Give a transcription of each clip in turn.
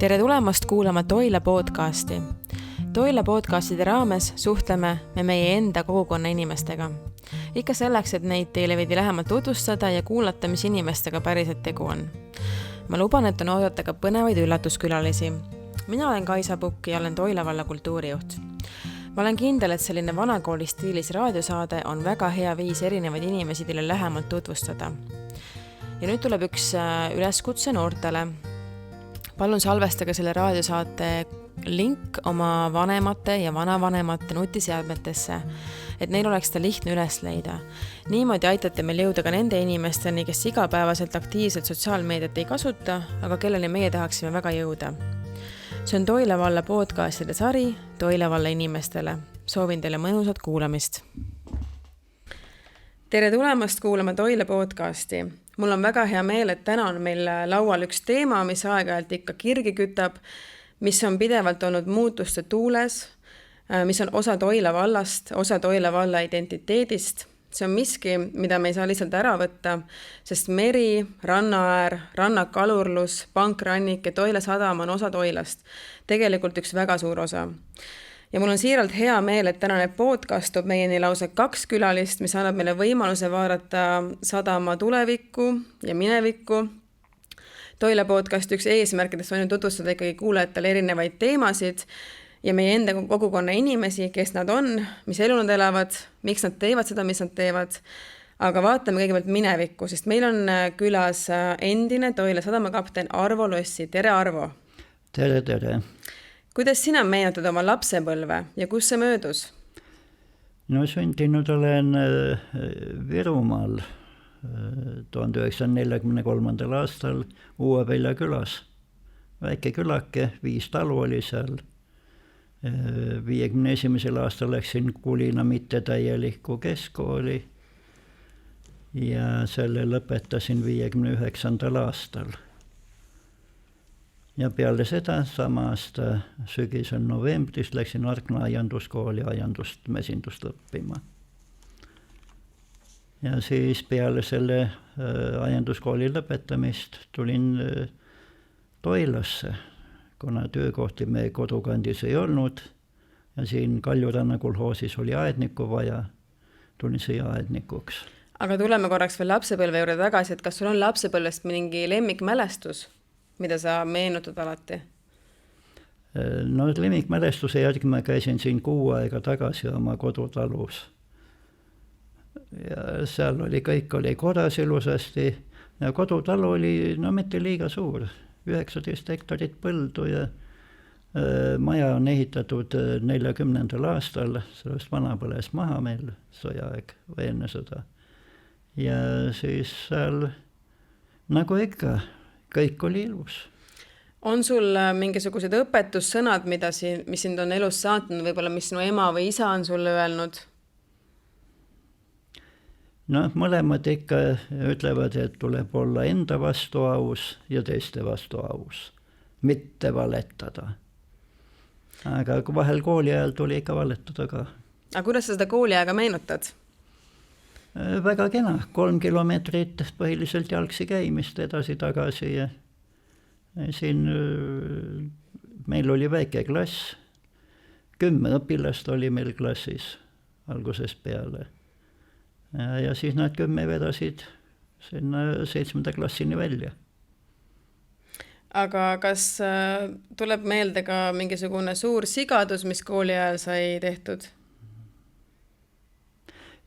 Tere tulemast kuulama Toila podcasti. Toila podcastide raames suhtleme me meie enda kogukonna inimestega. Ikka selleks, et neid teile veidi lähemalt tutvustada ja kuulata, mis inimestega päriselt tegu on. Ma luban, et on oodata ka põnevaid üllatuskülalisi. Mina olen Kaisa Pukk ja olen Toila valla kultuurijuht. Ma olen kindel, et selline vanakooli stiilis raadiosaade on väga hea viis erinevaid inimesi teile lähemalt tutvustada. Ja nüüd tuleb üks üleskutse noortele. Palun salvestage selle raadiosaate link oma vanemate ja vanavanemate nutiseadmetesse, et neil oleks ta lihtne üles leida. Niimoodi aitate meil jõuda ka nende inimesteni, kes igapäevaselt aktiivselt sotsiaalmeediat ei kasuta, aga kelleni meie tahaksime väga jõuda. See on Toila valla podcastide sari Toila valla inimestele. Soovin teile mõnusat kuulamist. Tere tulemast kuulama Toila podcasti. Mul on väga hea meel, et täna on meil laual üks teema, mis aeg-ajalt ikka kirgi kütab, mis on pidevalt olnud muutuste tuules, mis on osa Toila vallast, osa Toila valla identiteedist. See on miski, mida me ei saa lihtsalt ära võtta, sest meri, rannaäär, rannakalurlus, pankrannik ja Toila sadam on osa Toilast. Tegelikult üks väga suur osa. Ja mul on siiralt hea meel, et tänane podcast toob meieni lausa 2 külalist, mis annab meile võimaluse vaadata sadama tulevikku ja minevikku. Toila podcast üks eesmärkidest on tutvustada ikkagi kuulajatele erinevaid teemasid ja meie enda kogukonna inimesi, kes nad on, mis elu nad elavad, miks nad teevad seda, mis nad teevad. Aga vaatame kõigepealt minevikku, sest meil on külas endine Toila sadama kapten Arvo Lossi. Tere, Arvo! Tere, tere! Kuidas sina meenutad oma lapsepõlve ja kus see möödus? No sündinud olen Virumaal 1943. aastal Uue-Välja külas. Väike külake, 5 talu oli seal. 51. aastal läksin Kulina mittetäielikku keskkooli ja selle lõpetasin 59. aastal. Ja peale seda sama aasta sügisen novembris läksin Arkna aianduskooli aiandust mesindust õppima. Ja siis peale selle aianduskooli lõpetamist tulin Toilasse, kuna töökohti meie kodukandis ei olnud ja siin Kaljuranna kolhoosis oli aednikku vaja, tulin siia aednikuks. Aga tuleme korraks veel lapsepõlve juurde tagasi, et kas sul on lapsepõlvest mingi lemmikmälestus, mida sa meenutad alati? No lemmikmälestuse järgi ma käisin siin 6 aega tagasi oma kodutalus. Ja seal oli kõik oli korras ilusasti ja kodutalu oli mitte liiga suur, 19 hektarit põldu ja maja on ehitatud 40. aastal, sellest vana põles maha meil sõjaaeg või enne sõda. Ja siis seal nagu ikka, kõik oli ilus. On sul mingisugused õpetussõnad, mis sind on elus saatnud, võib-olla mis sinu ema või isa on sulle öelnud? No mõlemad ikka ütlevad, et tuleb olla enda vastu aus ja teiste vastu aus, mitte valetada. Aga vahel kooli ajal tuli ikka valetada ka. Aga kuidas sa seda kooli aega meenutad? Väga kena, 3 kilomeetrit põhiliselt jalgsi käimist edasi-tagasi ja siin meil oli väike klass, 10 õpilast oli meil klassis algusest peale ja siis nad 10 vedasid sinna 7. klassini välja. Aga kas tuleb meelde ka mingisugune suur sigadus, mis kooli ajal sai tehtud?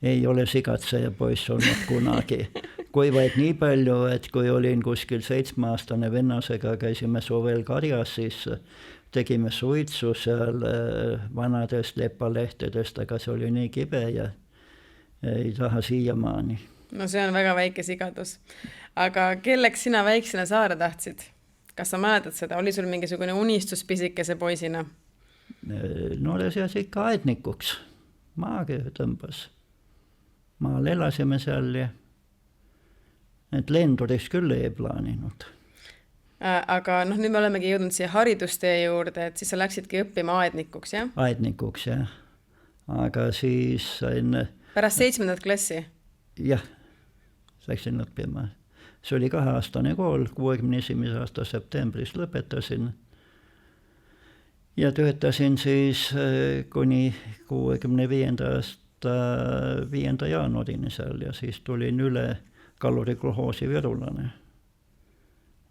Ei ole sigatseja poiss olnud kunagi. Kui vaid nii palju, et kui olin kuskil 7-aastane vennasega, käisime suvel karjas, siis tegime suitsu seal vanadest lepalehtedest, aga see oli nii kibe ja ei taha siiamaani. No see on väga väike sigadus. Aga kelleks sina väiksena saada tahtsid? Kas sa mäletad seda? Oli sul mingisugune unistus pisikese poisina? Noore seas ikka aednikuks. Maage tõmbas. Maal elasime seal ja et lenduriks küll ei plaaninud. Aga nüüd me olemegi jõudnud siia haridustee juurde, et siis sa läksidki õppima aednikuks, jah? Aednikuks, jah. Aga siis sain... Pärast 7. klassi? Jah, läksin õppima. See oli 2-aastane kool, 61. aasta septembris lõpetasin ja töötasin siis kuni 65. aasta 5. jaanuarini seal ja siis tulin üle kalurikolhoosi virulane.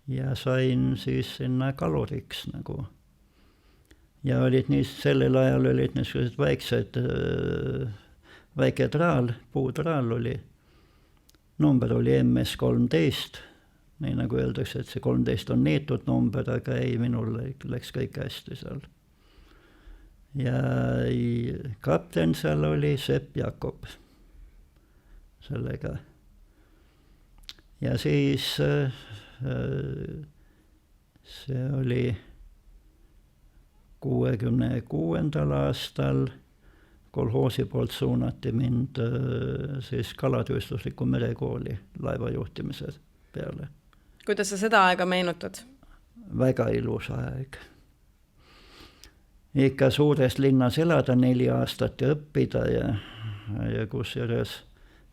Ja sain siis sinna kaluriks nagu. Ja olid sellel ajal olid niisugused väike traal, puutraal oli. Number oli MS13, nii nagu öeldakse, et see 13 on neetud number, aga ei, minul läks kõik hästi seal. Ja kapten seal oli Sepp Jakob sellega. Ja siis see oli 66. aastal kolhoosi poolt suunati mind siis kalatööstusliku merekooli laevajuhtimise peale. Kuidas sa seda aega meenutad? Väga ilus aeg. Ikka suures linnas elada 4 aastat ja õppida ja kusjuures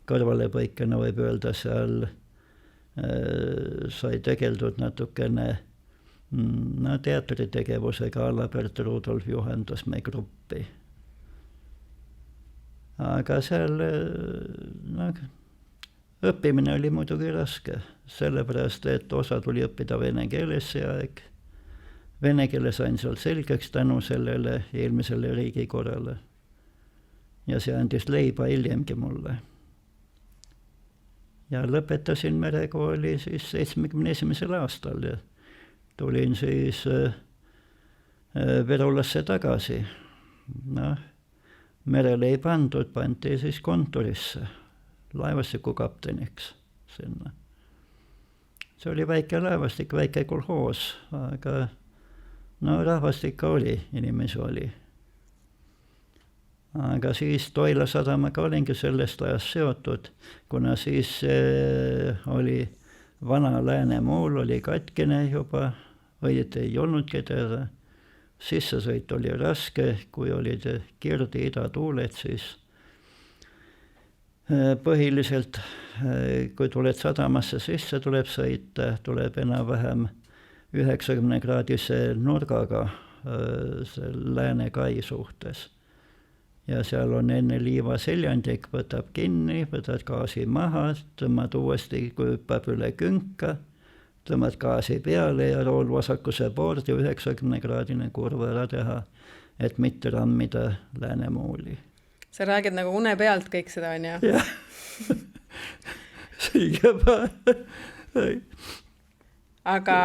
kõrvalepõikena võib öelda seal sai tegeldud natukene teatritegevusega, Alabert Rudolf juhendas meie gruppi. Aga seal õppimine oli muidugi raske, sellepärast, et osa tuli õppida vene keeles see aeg. Vene keele sain seal selgeks tänu sellele eelmisele riigikorrale. Ja see andis leiba hiljemgi mulle. Ja lõpetasin merekooli siis 71. aastal ja tulin siis Virulasse tagasi. Merele ei pandud, pandi siis kontorisse laevastiku kapteniks sinna. See oli väike laevastik, väike kolhoos, aga rahvastik oli, inimesi oli. Aga siis Toila sadamaga olingi sellest ajast seotud, kuna siis oli vana Läänemuul oli katkine juba, õieti ei olnud kedagi. Sissesõit oli raske, kui olid kirdi idatuuled, siis põhiliselt, kui tuled sadamasse sisse, tuleb sõita, tuleb enam-vähem 90-kraadise nurgaga lääne kai suhtes. Ja seal on enne liiva seljandik, võtab kinni, võtad gaasi maha, tõmbad uuesti, kui hüppab üle künka, tõmbad gaasi peale ja rool vasakuse poolt ja 90-kraadine kurv ära teha, et mitte rammida Läänemuuli. Sa räägid nagu une pealt kõik seda, on ju? Jah. Siigema. Aga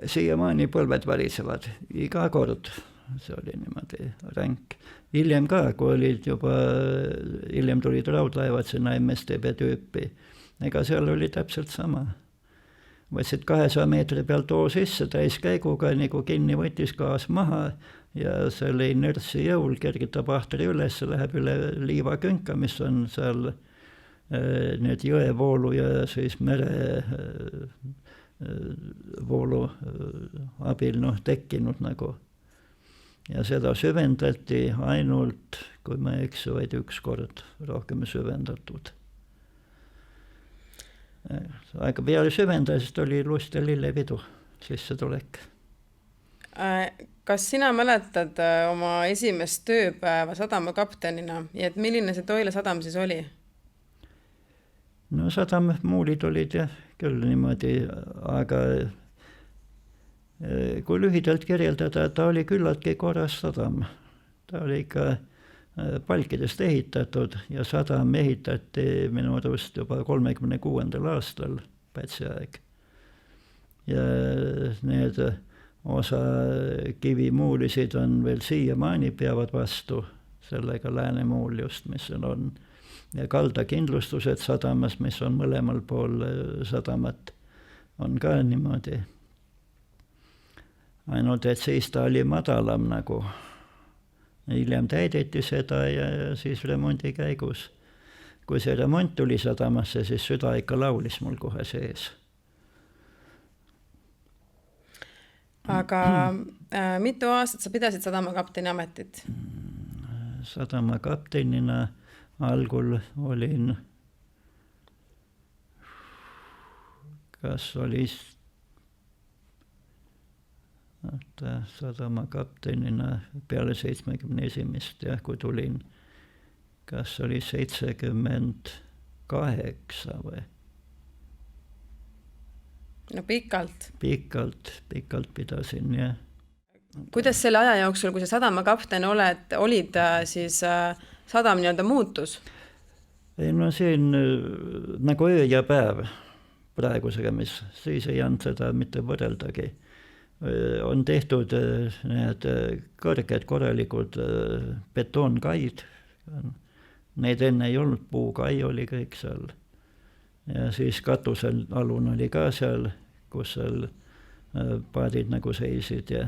siiamaani põlved varisevad iga kord. See oli niimoodi ränk. Hiljem ka, kui olid juba, hiljem tulid raudlaevad sinna MSTB tüüpi. Ega seal oli täpselt sama. Võtsid 200 meetri pealt too sisse täiskäiguga, nagu kinni võttis gaas maha ja selle inertsi jõul kergitab ahtri üles, läheb üle liiva künka, mis on seal need jõevoolu ja siis merevoolu abil tekkinud nagu. Ja seda süvendati ainult, kui ma eksu, vaid üks kord rohkem süvendatud. Aga peale süvendasest oli lust ja lillevidu sisse tulek. Kas sina mäletad oma esimest tööpäeva sadamakaptenina ja et milline see Toila sadam siis oli? No sadammuulid olid jah küll niimoodi, aga kui lühidalt kirjeldada, ta oli küllaltki korras sadam. Ta oli ikka palkidest ehitatud ja sadam ehitati minu arust juba 36. aastal Pätsi aeg. Ja need osa kivimuulisid on veel siiamaani peavad vastu sellega Läänemuul just, mis seal on. Ja kaldakindlustused sadamas, mis on mõlemal pool sadamat, on ka niimoodi. Ainult, et siis ta oli madalam nagu. Hiljem täideti seda ja siis remondi käigus. Kui see remont tuli sadamasse, siis süda ikka laulis mul kohe sees. Aga mitu aastat sa pidasid sadamakapteni ametit? Sadamakaptenina algul olin, kas oli että sadamakapteenina peale 71. ja kun tulin, kas oli 78 vai? No pikalt. Pikalt pidasin, ja. Kuidas selle aja jooksul, kui sa sadamakapten olid, siis sadam nii-öelda muutus? Ei, no siin nagu öö ja päev praegusega, mis siis ei olnud seda mitte võrreldagi. On tehtud need kõrged korralikud betoonkaid. Neid enne ei olnud, puukai oli kõik seal. Ja siis katusel alun oli ka seal, kus seal paadid nagu seisid. Ja.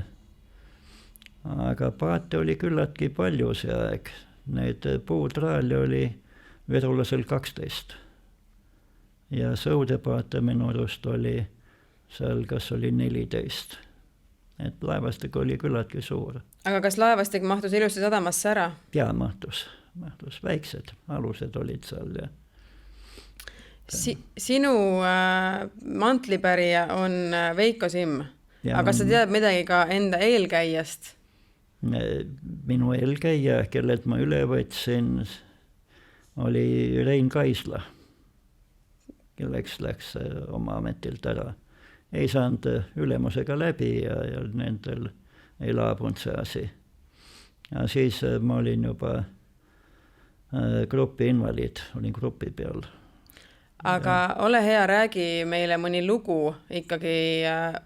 Aga paate oli küllaltki palju see aeg. Neid puutraali oli verulasel 12. Ja sõudepaate minu arust oli seal, kas oli 14. Et laevastik oli küllaltki suur. Aga kas laevastik mahtus ilusti sadamasse ära? Ja mahtus väiksed, alused olid seal. Ja. Sinu mantlipärija on Veiko Simm. Ja aga sa tead midagi ka enda eelkäijast? Minu eelkäija, kellelt ma üle võtsin, oli Rein Kaisla, kelleks läks oma ametilt ära. Ei saanud ülemusega läbi ja nendel ei laabunud see asi. Ja siis ma olin juba grupi invaliid, olin grupi peal. Aga ole hea, räägi meile mõni lugu ikkagi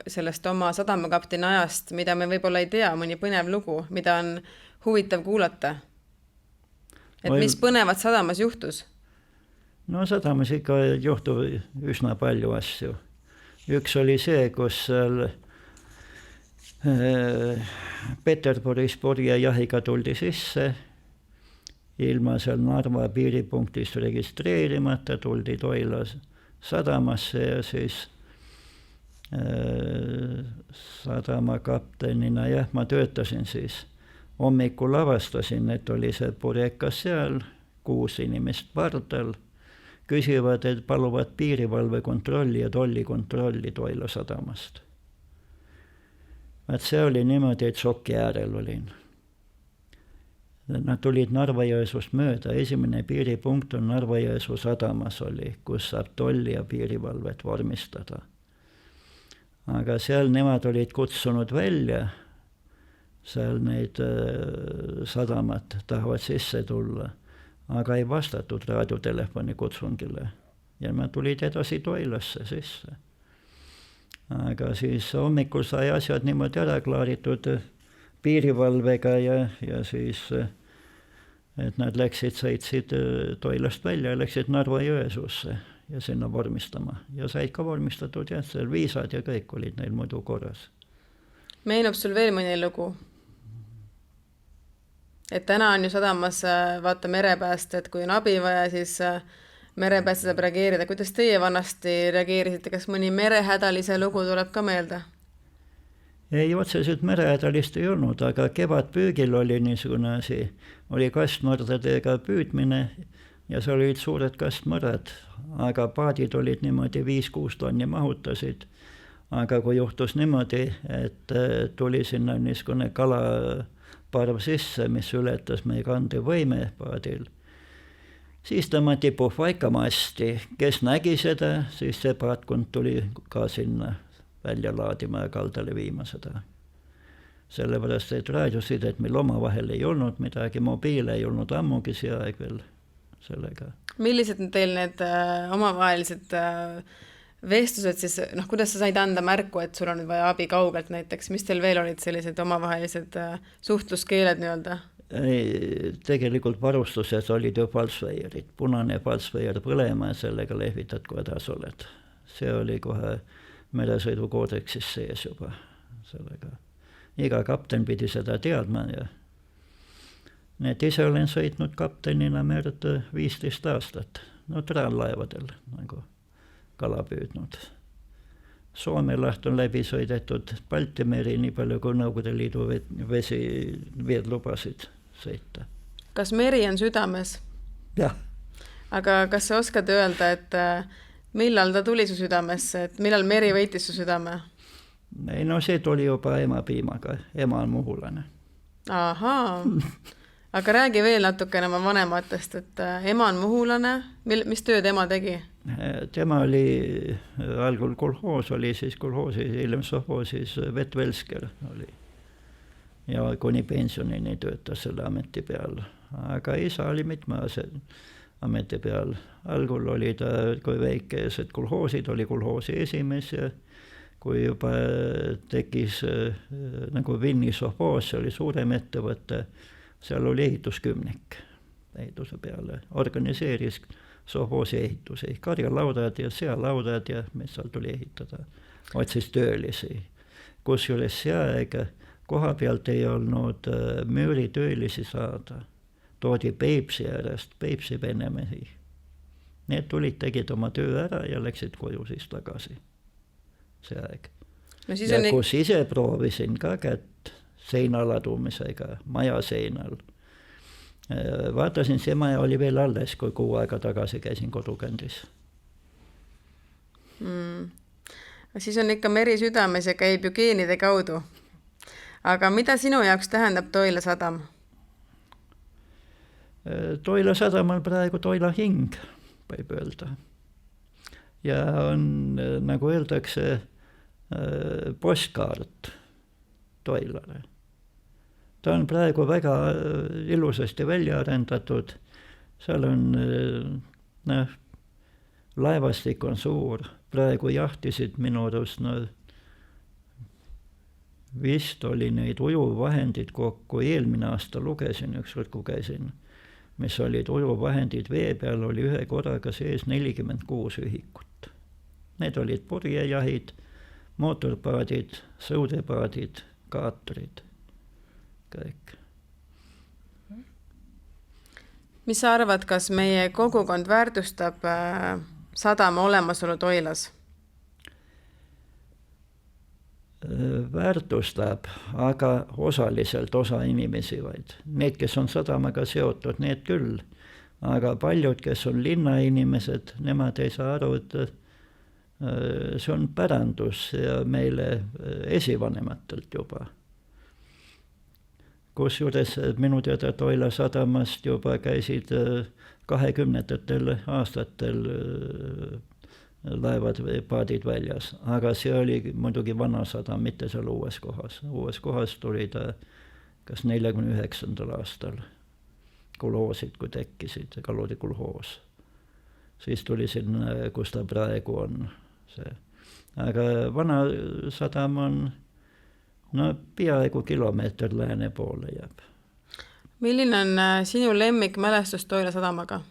sellest oma sadamakapteni ajast, mida me võib-olla ei tea, mõni põnev lugu, mida on huvitav kuulata. Et mis põnevat sadamas juhtus? No sadamas ikka juhtub üsna palju asju. Üks oli see, kus Peterburis purjejahiga tuldi sisse, ilma seal Narva piiripunktist registreerimata, tuldi Toila sadamasse ja siis sadamakaptenina, jah, ma töötasin siis. Hommikul avastasin, et oli see purjekas seal, 6 inimest pardal, küsivad, et paluvad piirivalvekontrolli ja tollikontrolli Toila sadamast. Et see oli niimoodi, et šoki äärel olin. Nad tulid Narva-Jõesust mööda. Esimene piiripunkt on Narva-Jõesu sadamas oli, kus saab tolli ja piirivalvet vormistada. Aga seal nemad olid kutsunud välja, seal neid sadamat tahavad sisse tulla, aga ei vastatud raadiotelefoni kutsungile. Ja nad tulid edasi Toilasse sisse. Aga siis hommikul sai asjad niimoodi ära klaaritud piirivalvega ja siis et nad sõitsid Toilast välja ja läksid Narva-Jõesuusse ja sinna vormistama. Ja said ka vormistatud, jah, seal viisad ja kõik olid neil muidu korras. Meenub sul veel mõni lugu? Et täna on ju sadamas vaata merepäästed, kui on abi vaja, siis merepääste saab reageerida. Kuidas teie vanasti reageerisite? Kas mõni merehädalise lugu tuleb ka meelde? Ei, otseselt merehädalist ei olnud, aga kevadpüügil oli niisugune asi. Oli kastmõrdadega püüdmine ja seal olid suured kastmõrad, aga paadid olid niimoodi 5-6 tonni mahutasid. Aga kui juhtus niimoodi, et tuli sinna niisugune kalaparv sisse, mis ületas meie kandevõime paadil, siis tõmmati puhvaikamasti. Kes nägi seda, siis see paatkond tuli ka sinna välja laadima ja kaldale viima seda. Sellepärast, et raadiosidet meil omavahel ei olnud midagi, mobiile ei olnud ammugi see aeg veel sellega. Millised teil need omavahelised vestlused siis, kuidas sa said anda märku, et sul on vaja abi kaugelt näiteks? Mis teil veel olid sellised omavahelised suhtluskeeled nii-öelda? Tegelikult varustuses olid ju palsveierid, punane palsveier põlema ja sellega lehvitad, kui hädas oled. See oli kohe meresõidukoodeksis sees juba sellega. Iga kapten pidi seda teadma ja need ise olen sõitnud kaptenina merd 15 aastat. No traanlaevadel nagu kala püüdnud. Soome laht on läbi sõidetud Balti meri, nii palju kui Nõukogude Liidu veed lubasid sõita. Kas meri on südames? Jah. Aga kas sa oskad öelda, et millal ta tuli su südamesse, et millal meri võitis su südame? Ei, no see tuli juba emapiimaga, ema on muhulane. Ahaa, aga räägi veel natukene oma vanematest, et ema on muhulane, mis tööd ema tegi? Tema oli algul kolhoos, oli siis kolhoosis, hiljem sovhoosis vettvelsker oli. Ja kuni pensionini töötas selle ameti peal. Aga isa oli mitme ameti peal. Algul oli ta, kui väikesed kolhoosid, oli kolhoosi esimees ja kui juba tekkis nagu Vinni sovhoos, see oli suurem ettevõte, seal oli ehituskümnik ehituse peale, organiseeris sovhoosi ehitusi, karjalaudad ja sealaudad ja mis seal tuli ehitada, otsis töölisi. Kusjuures see aeg koha pealt ei olnud müüritöölisi saada, toodi Peipsi äärest, Peipsi venemehi. Need tulid, tegid oma töö ära ja läksid koju siis tagasi. See aeg. No siis ja kus ise proovisin ka kätt seinaladumisega, maja seinal. Vaatasin, see maja oli veel alles, kui 6 aega tagasi käisin kodukandis. Siis on ikka meri südames ja käib ju geenide kaudu. Aga mida sinu jaoks tähendab Toila sadam? Toila sadam on praegu Toila hing, võib öelda. Ja on, nagu öeldakse, postkaart Toilale. Ta on praegu väga ilusasti välja arendatud. Seal on, laevastik on suur. Praegu jahtisid minu arust, vist oli neid ujuvvahendid kokku. Eelmine aasta lugesin ükskord, kui käisin, mis olid ujuvvahendid vee peal, oli ühe korraga sees 46 ühikut. Need olid purjejahid, mootorpaadid, sõudepaadid, kaatorid, kõik. Mis sa arvad, kas meie kogukond väärtustab sadama olemasolu Toilas? Väärtustab, aga osaliselt osa inimesi vaid. Need, kes on sadamaga seotud, need küll. Aga paljud, kes on linnainimesed, nemad ei saa aru, et see on pärandus ja meile esivanematelt juba. Kusjuures minu teada Toila sadamast juba käisid 20. aastatel laevad või paadid väljas, aga see oli muidugi vana sadam, mitte seal uues kohas. Uues kohas tuli ta kas 49. aastal kolhoosid, kui tekkisid, Kaluri kolhoos. Siis tuli sinna, kus ta praegu on. See. Aga vana sadam on peaaegu kilomeeter lääne poole jääb. Milline on sinu lemmikmälestus Toila sadamaga?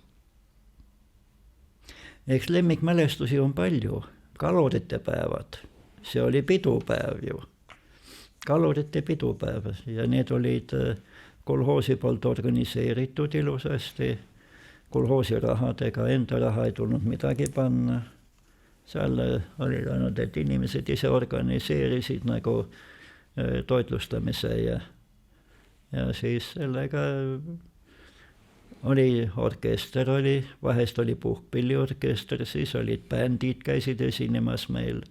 Eks lemmikmälestusi on palju. Kalurite päevad. See oli pidupäev ju. Kalurite pidupäev ja need olid kolhoosi poolt organiseeritud ilusasti. Kolhoosi rahadega, enda raha ei tulnud midagi panna. Seal oli ainult, et inimesed ise organiseerisid nagu toitlustamise ja siis sellega oli orkester, vahest oli puhkpilliorkester, siis olid bändid, käisid esinemas meil,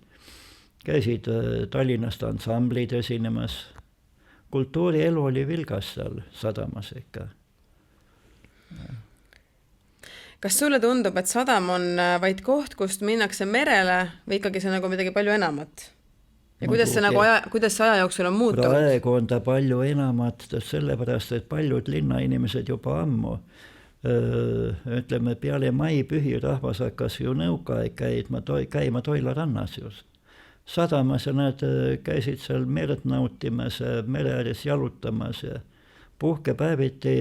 käisid Tallinnast ansamblid esinemas. Kultuurielu oli vilgas seal sadamas ikka. Kas sulle tundub, et sadam on vaid koht, kust minnakse merele või ikkagi see nagu midagi palju enamat? Ja kuidas see aja jooksul on muutunud? Praegu on ta palju enamat, sellepärast, et paljud linnainimesed juba ammu, ütleme peale maipühi rahvas hakkas ju nõukaaeg käima Toila rannas just. Sadamas ja nad käisid seal merd nautimas, mere ääres jalutamas ja puhkepäeviti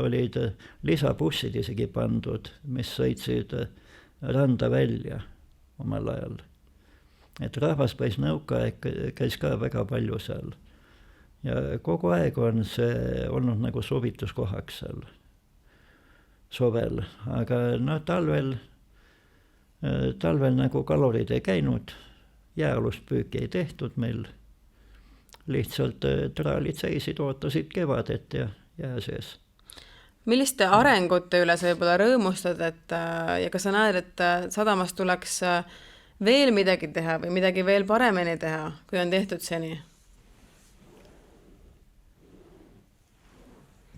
olid lisabussid isegi pandud, mis sõitsid randa välja omal ajal. Et rahvaspäis nõukaaeg käis ka väga palju seal. Ja kogu aeg on see olnud nagu sovituskohaks seal suvel. Aga talvel nagu kalurid ei käinud, jääalust püüki ei tehtud meil. Lihtsalt traalid seisid, ootasid kevadet ja jää sees. Milliste arengute üle sa võib-olla rõõmustad, ja kas sa näed, et sadamast tuleks veel midagi teha või midagi veel paremini teha, kui on tehtud seni?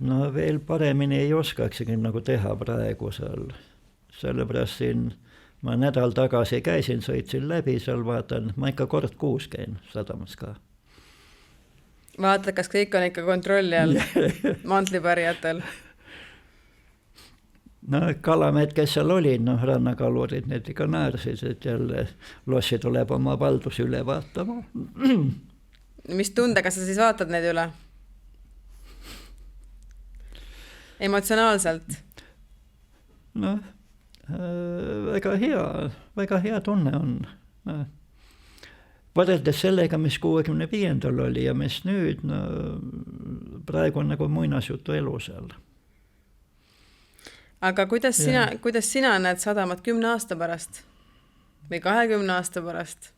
No veel paremini ei oskaksegi nagu teha praegu seal. Sellepärast siin ma nädal tagasi käisin, sõitsin läbi, seal vaatan, ma ikka kord kuus käin sadamas ka. Vaatad, kas kõik on ikka kontrolli all mantlipärijatel? No kalamehed, kes seal olid, noh rannakalurid, need ikka naersid, et jälle lossi tuleb oma valdusi üle vaatama. Mis tundega sa siis vaatad neid üle? Emotsionaalselt? Noh, väga hea tunne on. Võrreldes sellega, mis 65. oli ja mis nüüd, no, praegu on nagu muinasjutu elu seal. Aga kuidas sina näed sadamat 10 aasta pärast või 20 aasta pärast?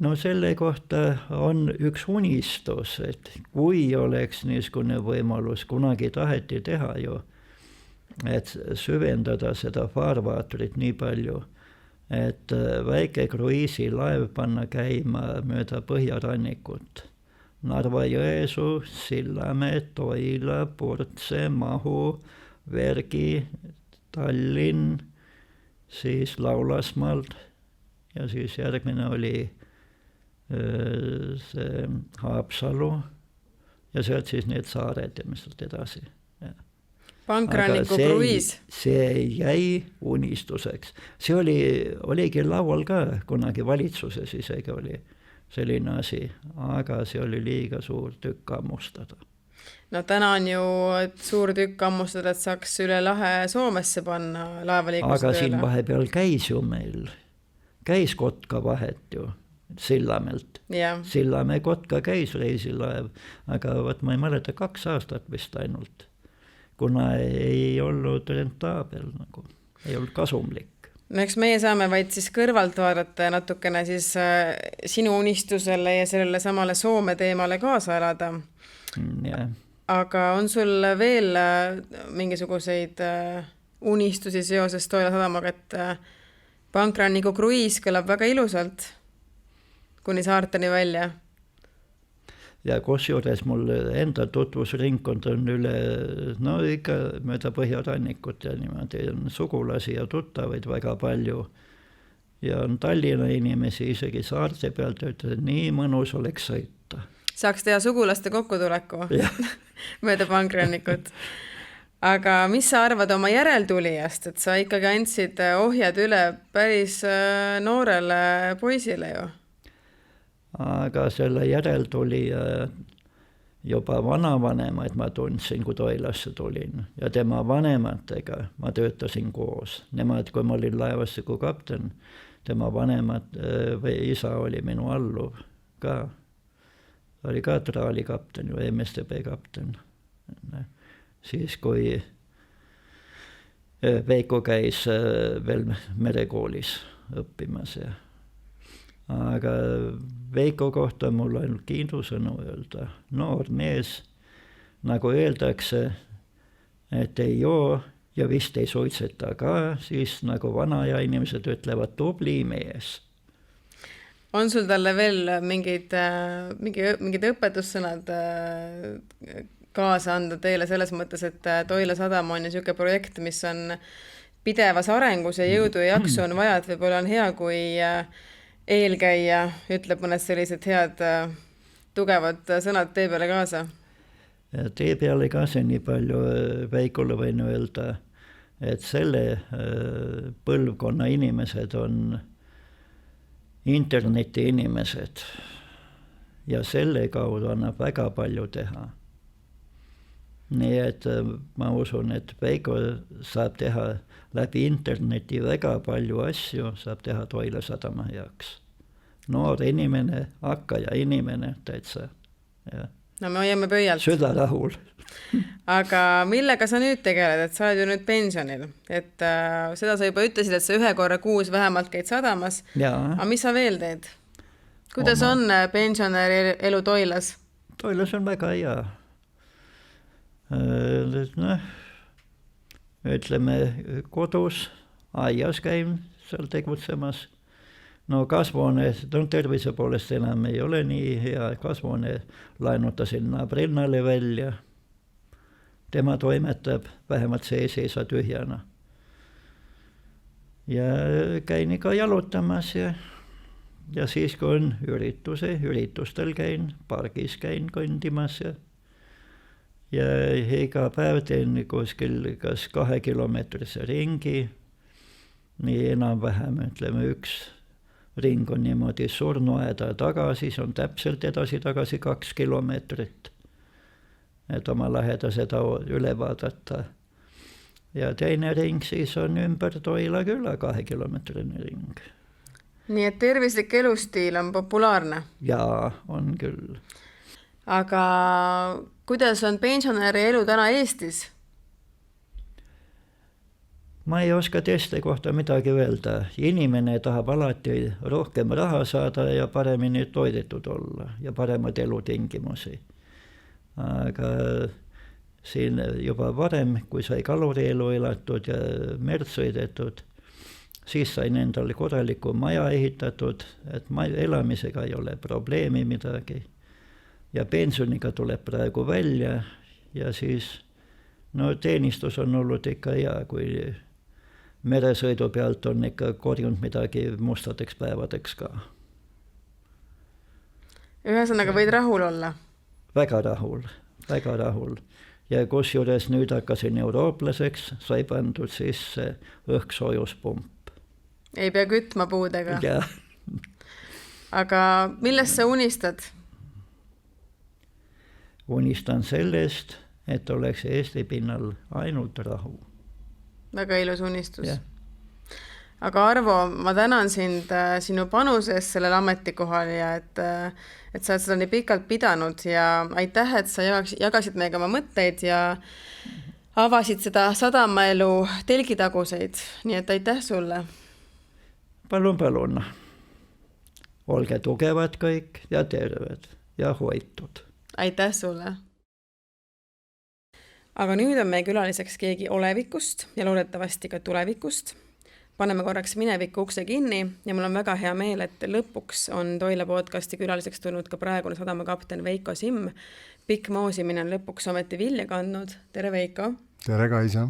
No selle kohta on üks unistus, et kui oleks niisugune võimalus, kunagi taheti teha ju, et süvendada seda farvaatorit nii palju, et väike kruiisilaev panna käima mööda põhjarannikut. Narva-Jõesuu, Sillamäe, Toila, Purtse, Mahu, Vergi, Tallinn, siis Laulasmaal ja siis järgmine oli see Haapsalu ja sealt siis need saared ja mis sealt edasi. Pankranniku kruiis? See jäi unistuseks. See oligi laual ka kunagi valitsuses isegi oli selline asi, aga see oli liiga suur tükk ammustada. No täna on ju suur tükk ammustada, et saaks üle lahe Soomesse panna laevaliikluse tööle. Aga siin vahepeal käis ju meil, käis Kotka vahet ju Sillamäelt. Yeah. Sillamäe Kotka käis reisilaev, aga võt ma ei mäleta 2 aastat vist ainult, kuna ei olnud rentaabel, nagu, ei olnud kasumlik. No eks meie saame vaid siis kõrvalt vaadata ja natukene siis sinu unistusele ja sellele samale Soome teemale kaasa elada. Yeah. Aga on sul veel mingisuguseid unistusi seoses Toila sadamaga, et Pankranniku kruiis kõlab väga ilusalt kuni saarteni välja? Ja kusjuures mul enda tutvusringkond on üle, no ikka mööda põhjarannikut ja niimoodi on sugulasi ja tuttavaid väga palju. Ja on Tallinna inimesi isegi saarte pealt, et nii mõnus oleks sõita. Saaks teha sugulaste kokkutuleku mööda Pankrannikut. Aga mis sa arvad oma järeltulijast, et sa ikkagi andsid ohjad üle päris noorele poisile ju? Aga selle järel tuli juba vanavanemaid ma tundsin, kui Toilasse tulin ja tema vanematega ma töötasin koos. Nemad, kui ma olin laevastiku kapten, tema vanemad või isa oli minu alluv ka. Ta oli ka traali kapten, MSTB kapten. Siis kui Veiko käis veel merekoolis õppimas ja aga Veiko kohta mul ainult kiidusõnu öelda. Noor mees, nagu öeldakse, et ei joo ja vist ei suitseta ka, siis nagu vanaja inimesed ütlevad tubli mees. On sul talle veel mingid õpetussõnad kaasa anda teile selles mõttes, et Toila sadam on ju selline projekt, mis on pidevas arengus ja jõudu ja jaksu on vaja, et võib-olla on hea, kui eelkäija ütleb mõned sellised head tugevad sõnad tee peale kaasa. Tee peale kaasa nii palju Veikole võin öelda, et selle põlvkonna inimesed on interneti inimesed ja selle kaudu annab väga palju teha. Nii et ma usun, et Veiko saab teha läbi interneti väga palju asju, saab teha Toila sadama heaks. Noor inimene, hakkaja inimene täitsa. Ja. No me hoiame pöialt. Süda rahul. Aga millega sa nüüd tegeled, et sa oled ju nüüd pensionil, et seda sa juba ütlesid, et sa 1 korra kuus vähemalt käid sadamas. Aga mis sa veel teed? Kuidas on pensionäri elu Toilas? Toilas on väga hea. ütleme, kodus, aias käin seal tegutsemas. No kasvuhoone, tervise poolest enam ei ole nii hea, kasvuhoone laenutasin naabrinale välja. Tema toimetab, vähemalt sees ei saa tühjana. Ja käin ikka jalutamas ja siis kui on üritustel käin, pargis käin kõndimas ja iga päev teen kuskil kas 2-kilomeetrise ringi, nii enam-vähem, ütleme, üks ring on niimoodi surnuaeda taga, siis on täpselt edasi-tagasi 2 kilomeetrit, et oma lähedased üle vaadata. Ja teine ring siis on ümber Toila küla 2-kilomeetrine ring. Nii et tervislik elustiil on populaarne? Jaa, on küll. Aga kuidas on pensionäri elu täna Eestis? Ma ei oska teiste kohta midagi öelda. Inimene tahab alati rohkem raha saada ja paremini toidetud olla ja paremad elutingimusi. Aga siin juba varem, kui sai kalurielu elatud ja merd sõidetud, siis sain endale korraliku maja ehitatud, et elamisega ei ole probleemi midagi. Ja pensioniga tuleb praegu välja ja siis teenistus on olnud ikka hea, kui meresõidu pealt on ikka korjunud midagi mustadeks päevadeks ka. Ühesõnaga võid rahul olla? Väga rahul. Ja kusjuures nüüd hakkasin eurooplaseks, sai pandud sisse õhksoojuspump. Ei pea kütma puudega? Ja. Aga millest sa unistad? Unistan sellest, et oleks Eesti pinnal ainult rahu. Väga ilus unistus. Ja. Aga Arvo, ma tänan sind sinu panuses sellel ametikohal ja et sa oled seda nii pikalt pidanud ja aitäh, et sa jagasid meiega oma mõtteid ja avasid seda sadamaelu telgitaguseid. Nii et aitäh sulle. Palun. Olge tugevad kõik ja terved ja hoitud. Aitäh sulle. Aga nüüd on meie külaliseks keegi olevikust ja loodetavasti ka tulevikust. Paneme korraks mineviku ukse kinni ja mul on väga hea meel, et lõpuks on Toila podcasti külaliseks tulnud ka praegune sadamakapten Veiko Simm. Pikk moosimine on lõpuks ometi vilja kandnud. Tere Veiko! Tere Kaisa!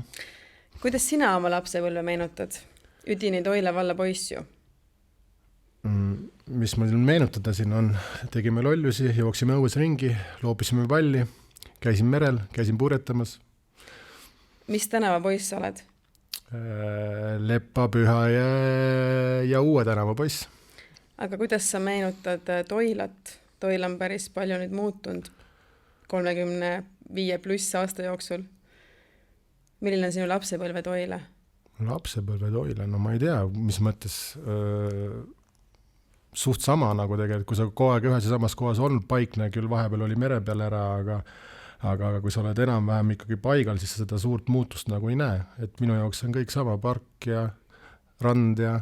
Kuidas sina oma lapsepõlve meenutad? Üdini Toila valla poiss ju. Mis ma meenutada siin on, tegime lollusi, jooksime õues ringi, loopisime palli, käisin merel, käisin purjetamas. Mis tänava poiss sa oled? Leppa, Püha ja Uue tänava poiss. Aga kuidas sa meenutad Toilat? Toila on päris palju nüüd muutunud 35+ aasta jooksul. Milline on sinu lapsepõlve Toila? Lapsepõlve Toila, no ma ei tea, mis mõttes suht sama nagu tegelikult, kui sa kogu aeg ühes ja samas kohas olnud paikne, küll vahepeal oli mere peal ära, aga kui sa oled enam-vähem ikkagi paigal, siis seda suurt muutust nagu ei näe. Et minu jaoks on kõik sama, park ja rand ja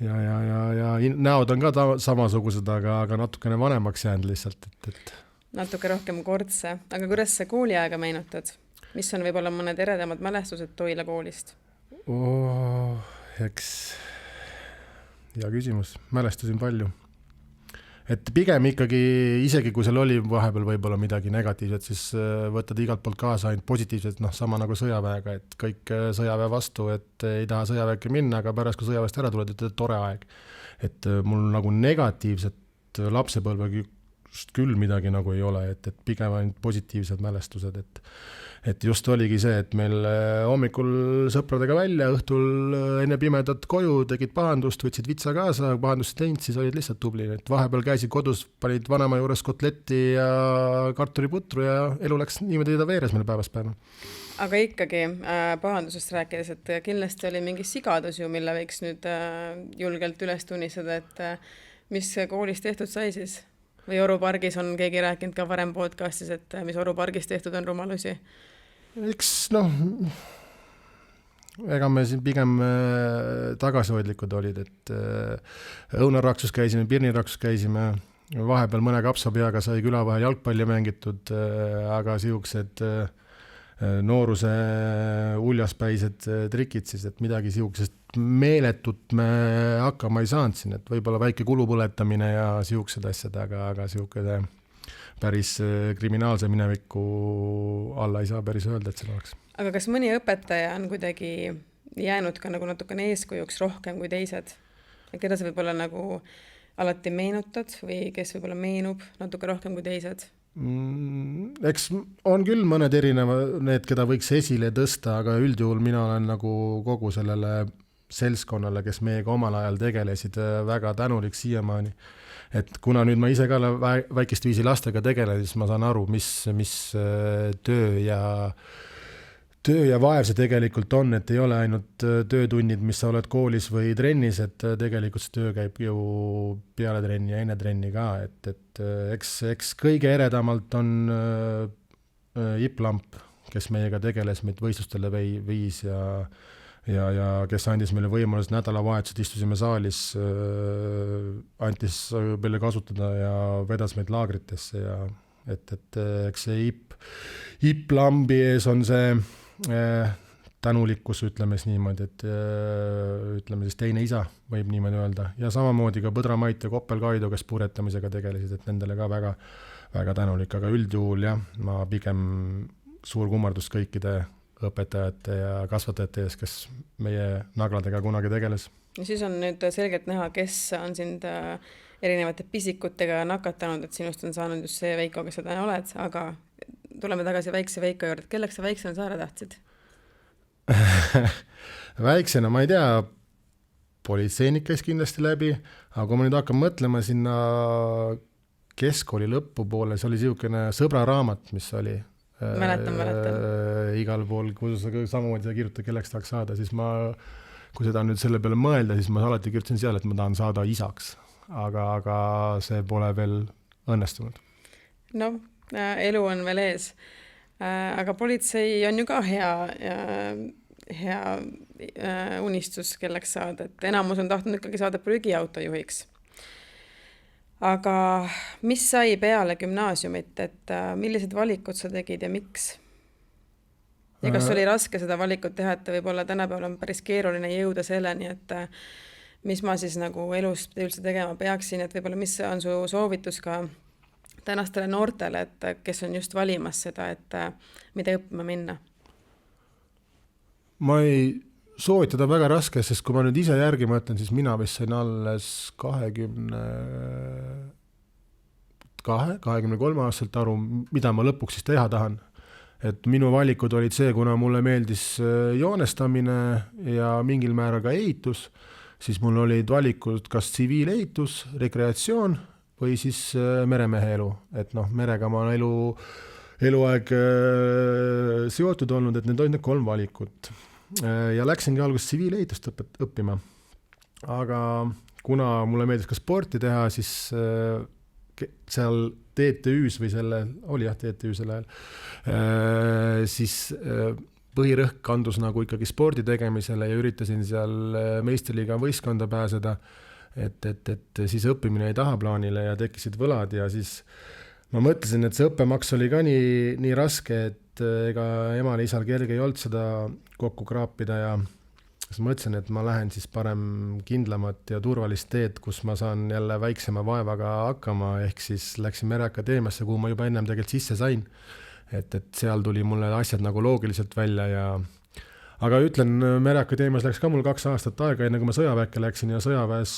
näod on ka samasugused, aga natukene vanemaks jäänud lihtsalt. Natuke rohkem kordse. Aga kuidas sa kooliaega meenutad? Mis on võib-olla mõned eredamad mälestused Toila koolist? Eks hea küsimus. Mälestusin palju. Et pigem ikkagi, isegi kui seal oli vahepeal võib-olla midagi negatiivset, siis võtad igalt poolt kaasa ainult positiivset, sama nagu sõjaväega, et kõik sõjaväe vastu, et ei taha sõjaväeke minna, aga pärast kui sõjaväest ära tuled, et tore aeg. Et mul nagu negatiivset lapsepõlve küll midagi nagu ei ole, et pigem ainult positiivsed mälestused, et just oligi see, et meil hommikul sõpradega välja, õhtul enne pimedat koju, tegid pahandust, võtsid vitsa kaasa, pahandust teinud, siis olid lihtsalt tubli. Et vahepeal käisid kodus, panid vanema juures kotletti ja kartuliputru ja elu läks niimoodi veeres meil päevast päeva. Aga ikkagi pahandusest rääkides, et kindlasti oli mingi sigadus ju, mille võiks nüüd julgelt üles tunnistada, et mis koolis tehtud sai siis? Või Oru pargis on keegi rääkinud ka varem podcastis, et mis Oru pargis tehtud on rumalusi? Eks ega me siin pigem tagasihoidlikud olid, et õunaraksus käisime, pirniraksus käisime, vahepeal mõne kapsapeaga sai küla vahel jalgpalli mängitud, aga siuksed nooruse uljaspäised trikid siis, et midagi siuksest meeletut me hakkama ei saanud siin, et võib-olla väike kulupõletamine ja siuksed asjad, aga siukene päris kriminaalse mineviku alla ei saa päris öelda, et seal oleks. Aga kas mõni õpetaja on kuidagi jäänud ka nagu natukene eeskujuks rohkem kui teised? Keda sa võib-olla nagu alati meenutad või kes võib-olla meenub natuke rohkem kui teised? Eks on küll mõned erineva, need, keda võiks esile tõsta, aga üldjuhul mina olen nagu kogu sellele seltskonnale, kes meiega omal ajal tegelesid, väga tänulik siiamaani. Et kuna nüüd ma ise ka väikest viisi lastega tegelen, siis ma saan aru, mis töö ja vaev see tegelikult on, et ei ole ainult töötunnid, mis sa oled koolis või trennis, et tegelikult see töö käib ju peale trenni ja enne trenni ka, et eks kõige eredamalt on Ip Lamp, kes meiega tegeles, meid võistlustele viis ja kes andis meile võimalus nädalavahetused, istusime saalis, antis meile kasutada ja vedas meid laagritesse ja et eks see Ip Lambi ees on see tänulikkus, ütleme siis niimoodi, et ütleme siis teine isa, võib niimoodi öelda. Ja samamoodi ka Põdra-Mait ja Koppel-Kaido, kes puretamisega tegelesid, et nendele ka väga, väga tänulik, aga üldjuhul jah, ma pigem suur kummardus kõikide õpetajate ja kasvatajate ees, kes meie nagladega kunagi tegeles. Ja siis on nüüd selgelt näha, kes on sind erinevate pisikutega nakatanud, et sinust on saanud just see Veiko, kes sa täna oled, aga tuleme tagasi väikse Veiko juurde, et kelleks sa väiksena saada tahtsid? Väiksena, ma ei tea, politseinik käis kindlasti läbi, aga kui ma nüüd hakkan mõtlema sinna keskkooli lõppu poole, see oli siukene sõbraraamat, mis oli. Mäletan. Igal pool, kui sa samamoodi sa kirjuta, kelleks tahaks saada, siis kui seda nüüd selle peale mõelda, siis ma alati kirjutasin seal, et ma tahan saada isaks, aga see pole veel õnnestunud. No, elu on veel ees. Aga politsei on ju ka hea unistus, kelleks saada, et enamus on tahtnud ikkagi saada prügiautojuhiks. Aga mis sai peale gümnaasiumit, et millised valikud sa tegid ja miks? Ja kas oli raske seda valikut teha, et võib-olla tänapäeval on päris keeruline jõuda selleni, et mis ma siis nagu elus üldse tegema peaksin, et võib-olla mis on su soovitus ka tänastele noortele, et kes on just valimas seda, et mida õppima minna? Ma ei soovitada väga raske, sest kui ma nüüd ise järgi mõtlen, siis mina vist sain alles 23 aastaselt aru, mida ma lõpuks siis teha tahan. Et minu valikud olid see, kuna mulle meeldis joonestamine ja mingil määral ka ehitus, siis mul olid valikud kas tsiviilehitus, rekreatsioon või siis meremehe elu. Et merega ma olen eluaeg seotud olnud, et need olid need 3 valikut. Ja läksingi alguses tsiviilehitust õppima. Aga kuna mulle meeldis ka sporti teha, siis seal TTÜs või TTÜ selle ajal, siis põhirõhk kandus nagu ikkagi spordi tegemisele ja üritasin seal meistriliiga võistkonda pääseda, et siis õppimine ei taha plaanile ja tekkisid võlad ja siis ma mõtlesin, et see õppemaks oli ka nii raske, et ega emal ja isal kerge ei olnud seda kokku kraapida ja siis mõtlesin, et ma lähen siis parem kindlamat ja turvalist teed, kus ma saan jälle väiksema vaevaga hakkama, ehk siis läksin Mereakadeemiasse, kuhu ma juba ennem tegelikult sisse sain. Et seal tuli mulle asjad nagu loogiliselt välja ja aga ütlen, Mereakadeemias läks ka mul 2 aastat aega, enne kui ma sõjaväkke läksin ja sõjaväes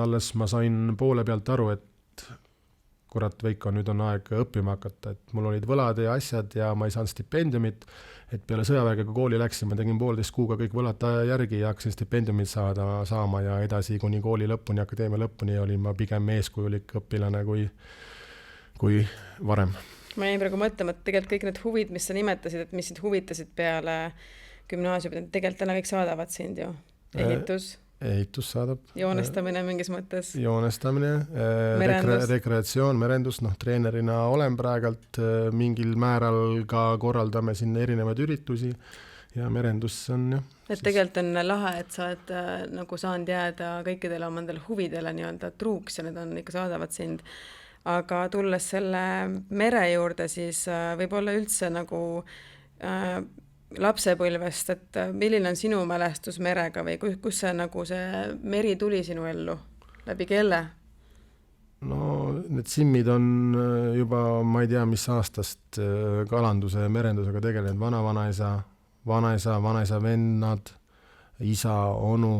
alles ma sain poole pealt aru, et kurat, Veiko, nüüd on aeg õppima hakata, et mul olid võlad ja asjad ja ma ei saanud stipendiumit, et peale sõjaväega kooli läksin, ma tegin 1,5 kuuga kõik võlad järgi ja hakkasin stipendiumit saama ja edasi kuni kooli lõpuni, akadeemia lõpuni olin ma pigem eeskujulik õpilane kui varem. Ma jäin praegu mõtlema, et tegelikult kõik need huvid, mis sa nimetasid, et mis sind huvitasid peale gümnaasiumit, tegelikult täna kõik saadavad sind ju. Ehitus saadab. Joonestamine mingis mõttes. Joonestamine, rekreatsioon, merendus, treenerina olen praegalt, mingil määral ka korraldame siin erinevaid üritusi ja merendus on jah. Et tegelikult on lahe, et sa oled nagu saanud jääda kõikidele omandele huvidele nii-öelda truuks ja need on ikka saadavad sind. Aga tulles selle mere juurde, siis võib-olla üldse nagu lapsepõlvest, et milline on sinu mälestus merega või kus see, nagu see meri tuli sinu ellu? Läbi kelle? No need simmid on juba, ma ei tea, mis aastast kalanduse ja merendusega tegelenud, vanaisa vennad, isa, onu,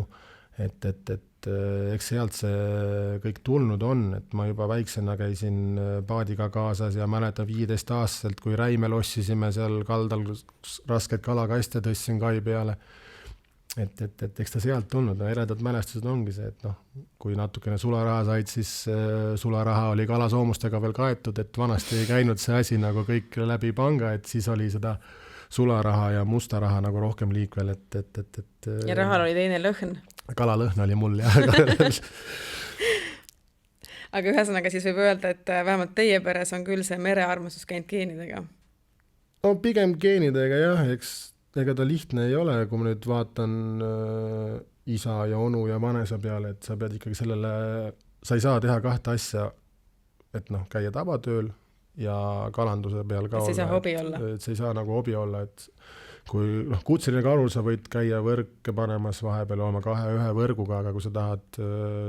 et eks sealt see kõik tulnud on, et ma juba väiksena käisin paadiga kaasas ja mäletan 15 aastaselt, kui räime lossisime seal kaldal, rasket kalakaste tõstsin kai peale. Et eks ta sealt tulnud, eredad mälestused ongi see, et kui natukene sularaha said, siis sularaha oli kalasoomustega veel kaetud, et vanasti ei käinud see asi nagu kõik läbi panga, et siis oli seda sularaha ja musta raha nagu rohkem liikvel, et ja rahal oli teine lõhn. Kalalõhn oli mul, jah. Aga ühesõnaga siis võib öelda, et vähemalt teie peres on küll see merearmastus käinud geenidega? No pigem geenidega, jah, ega ta lihtne ei ole, kui ma nüüd vaatan isa ja onu ja vanaisa peale, et sa pead ikkagi sellele, sa ei saa teha kahte asja, et käia tabatööl ja kalanduse peal ka olla. See ei saa hobi olla. Et see ei saa nagu hobi olla, et kui kutseline kalur, sa võid käia võrke panemas vahepeal oma 2-1 võrguga, aga kui sa tahad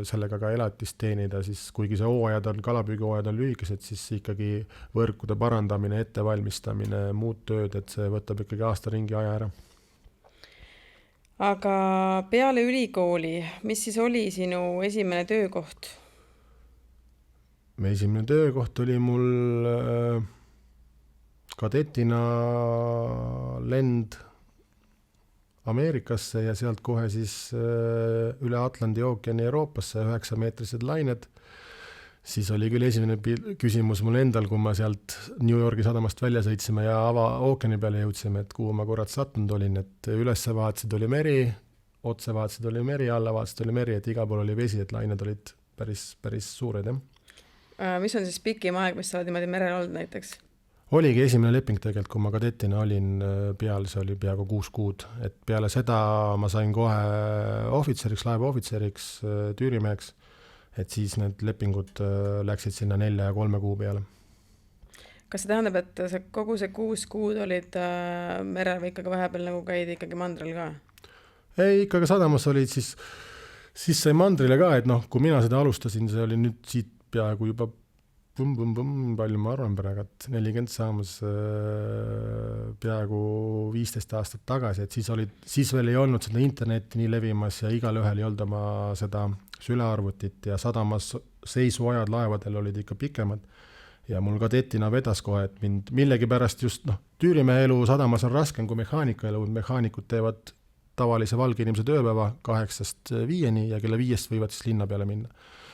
sellega ka elatist teenida, siis kuigi see kalapüügihooajad on lühikesed, siis ikkagi võrkude parandamine, ettevalmistamine, muud tööd, et see võtab ikkagi aasta ringi aja ära. Aga peale ülikooli, mis siis oli sinu esimene töökoht? Esimene töökoht oli mul kadetina lend Ameerikasse ja sealt kohe siis üle Atlandi ookeani Euroopasse 9-meetrised lained. Siis oli küll esimene küsimus mul endal, kui ma sealt New Yorgi sadamast välja sõitsime ja ookeani peale jõudsime, et kuhu ma korrat sattunud olin, et ülesse vaatasid oli meri, otse vaatasid oli meri, alla vaatasid oli meri, et igal pool oli vesi, et lained olid päris suured. Mis on siis pikim aeg, mis sa oled niimoodi merel olnud näiteks? Oligi esimene leping tegelikult, kui ma kadetina olin peal, see oli peaaegu 6 kuud, et peale seda ma sain kohe ohvitseriks, laevaohvitseriks, tüürimeheks, et siis need lepingud läksid sinna 4 ja 3 kuu peale. Kas see tähendab, et kogu see 6 kuud olid merel või ikkagi vahepeal nagu käid ikkagi mandril ka? Ei, ikkagi sadamas olid, siis sai mandrile ka, et kui mina seda alustasin, see oli nüüd siit peaaegu juba palju ma arvan praegu, et 40 saamas peaaegu 15 aastat tagasi, et siis veel ei olnud seda internetti nii levimas ja igal ühel ei olnud oma seda sülearvutit ja sadamas seisuajad laevadel olid ikka pikemad ja mul kadetina vedas kohe, et mind millegipärast just tüürimehe elu sadamas on raskem kui mehaanika elu, mehaanikud teevad tavalise valge inimese tööpäeva 8-st 5-ni ja kella 5-st võivad siis linna peale minna.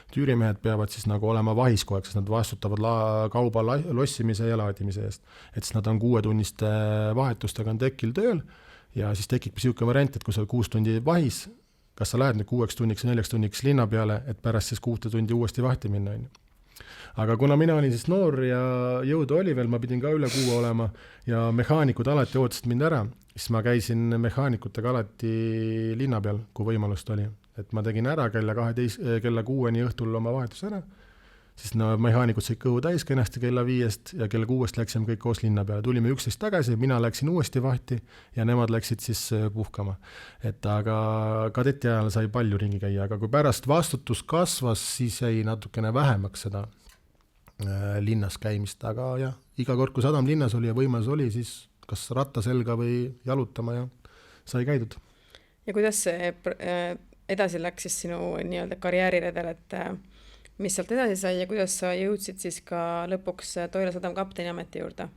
Tüürimehed peavad siis nagu olema vahis kogu aeg, sest nad vastutavad kauba lossimise ja laadimise eest. Et siis nad on 6-tunniste vahetustega on tekil tööl ja siis tekib siuke variant, et kui sa 6 tundi vahis, kas sa lähed nüüd 6 tunniks ja 4 tunniks linna peale, et pärast siis 6 tundi uuesti vahti minna. Aga kuna mina olin siis noor ja jõudu oli veel, ma pidin ka üle 6 olema ja mehaanikud alati ootasid mind ära, siis ma käisin mehaanikutega alati linna peal, kui võimalust oli. Et ma tegin ära kella 6-ni õhtul oma vahetus ära, siis mehaanikud said kõhu täis kenasti kella 5-st ja kella 6-st läksime kõik koos linna peale. Tulime 11 tagasi, mina läksin uuesti vahti ja nemad läksid siis puhkama. Et aga kadeti ajal sai palju ringi käia, aga kui pärast vastutus kasvas, siis jäi natukene vähemaks seda linnas käimist, aga jah, iga kord, kui sadam linnas oli ja võimalus oli, siis kas ratta selga või jalutama ja sai käidud. Ja kuidas see edasi läks siis sinu nii-öelda karjääriredel, et mis sealt edasi sai ja kuidas sa jõudsid siis ka lõpuks Toila sadam kapteni ameti juurde?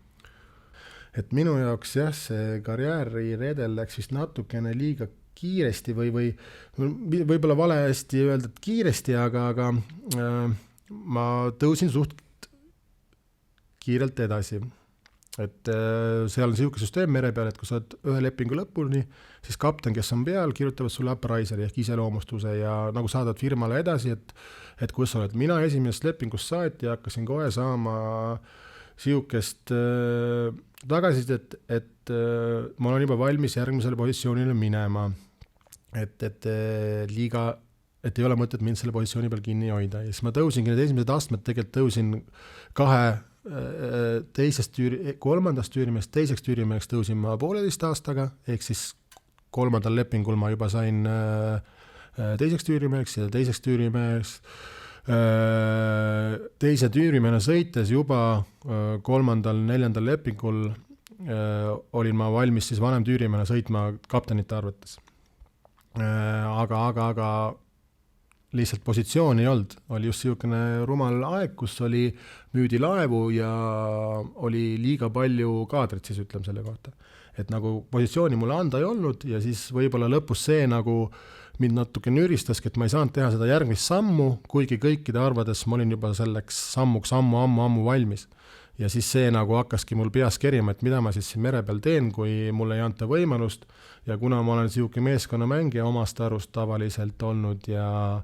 Et minu jaoks jah, see karjääriredel läks vist natukene liiga kiiresti või võib-olla valesti öelda, et kiiresti, aga ma tõusin suht kiirelt edasi. Et seal on siuke süsteem mere peal, et kui sa oled ühe lepingu lõpuni, siis kapten, kes on peal, kirjutavad sulle appraiseri ehk iseloomustuse ja nagu saadad firmale edasi, et kus sa oled. Mina esimesest lepingust saati ja hakkasin kohe saama siukest tagasisidet, et ma olen juba valmis järgmisele positsioonile minema. Et ei ole mõtet mind selle positsiooni peal kinni hoida. Ja siis ma tõusingi need esimesed astmed, tegelikult tõusin 2 kolmandast tüürimehest teiseks tüürimeheks tõusin ma 1,5 aastaga, ehk siis 3. lepingul ma juba sain teiseks tüürimeheks ja teiseks tüürimeheks. Teise tüürimehena sõites juba 3.-4. lepingul olin ma valmis siis vanem tüürimehena sõitma kaptenite arvetes. Aga lihtsalt positsiooni ei olnud, oli just niisugune rumal aeg, kus müüdi laevu ja oli liiga palju kaadrit, siis ütleme selle kohta. Et nagu positsiooni mulle anda ei olnud ja siis võib-olla lõpus see nagu mind natuke nüristaski, et ma ei saanud teha seda järgmist sammu, kuigi kõikide arvades ma olin juba selleks sammuks ammu valmis. Ja siis see nagu hakkaski mul peas kerima, et mida ma siis siin mere peal teen, kui mulle ei anta võimalust ja kuna ma olen siuke meeskonnamängija omast arust tavaliselt olnud ja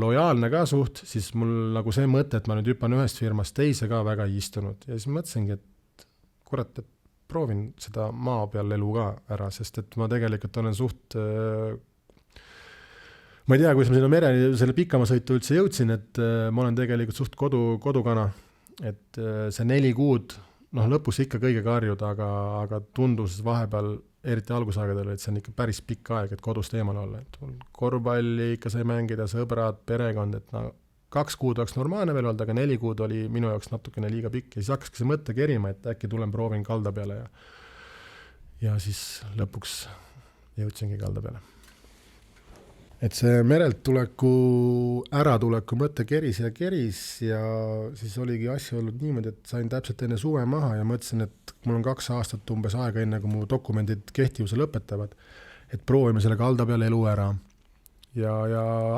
lojaalne ka suht, siis mul nagu see mõte, et ma nüüd hüppan ühest firmast teise ka väga ei istunud ja siis mõtlesingi, et kurat, et proovin seda maa peal elu ka ära, sest et ma tegelikult olen suht ma ei tea, kuidas ma sinna mere selle pikama sõitu üldse jõudsin, et ma olen tegelikult suht kodukana, et see 4 kuud, lõpus ikka kõigega harjud, aga tundus vahepeal, eriti algusaegadel, et see on ikka päris pikk aeg, et kodust eemal olla, et korvpalli ikka sai mängida, sõbrad, perekond, et 2 kuud oleks normaalne veel olnud, aga 4 kuud oli minu jaoks natukene liiga pikk ja siis hakkaski see mõte kerima, et äkki tulen proovin kalda peale ja siis lõpuks jõudsingi kalda peale. Et see merelt äratuleku mõte keris ja siis oligi asja olnud niimoodi, et sain täpselt enne suve maha ja mõtlesin, et mul on 2 aastat umbes aega enne, kui mu dokumendid kehtivuse lõpetavad, et proovime selle kalda peal elu ära. Ja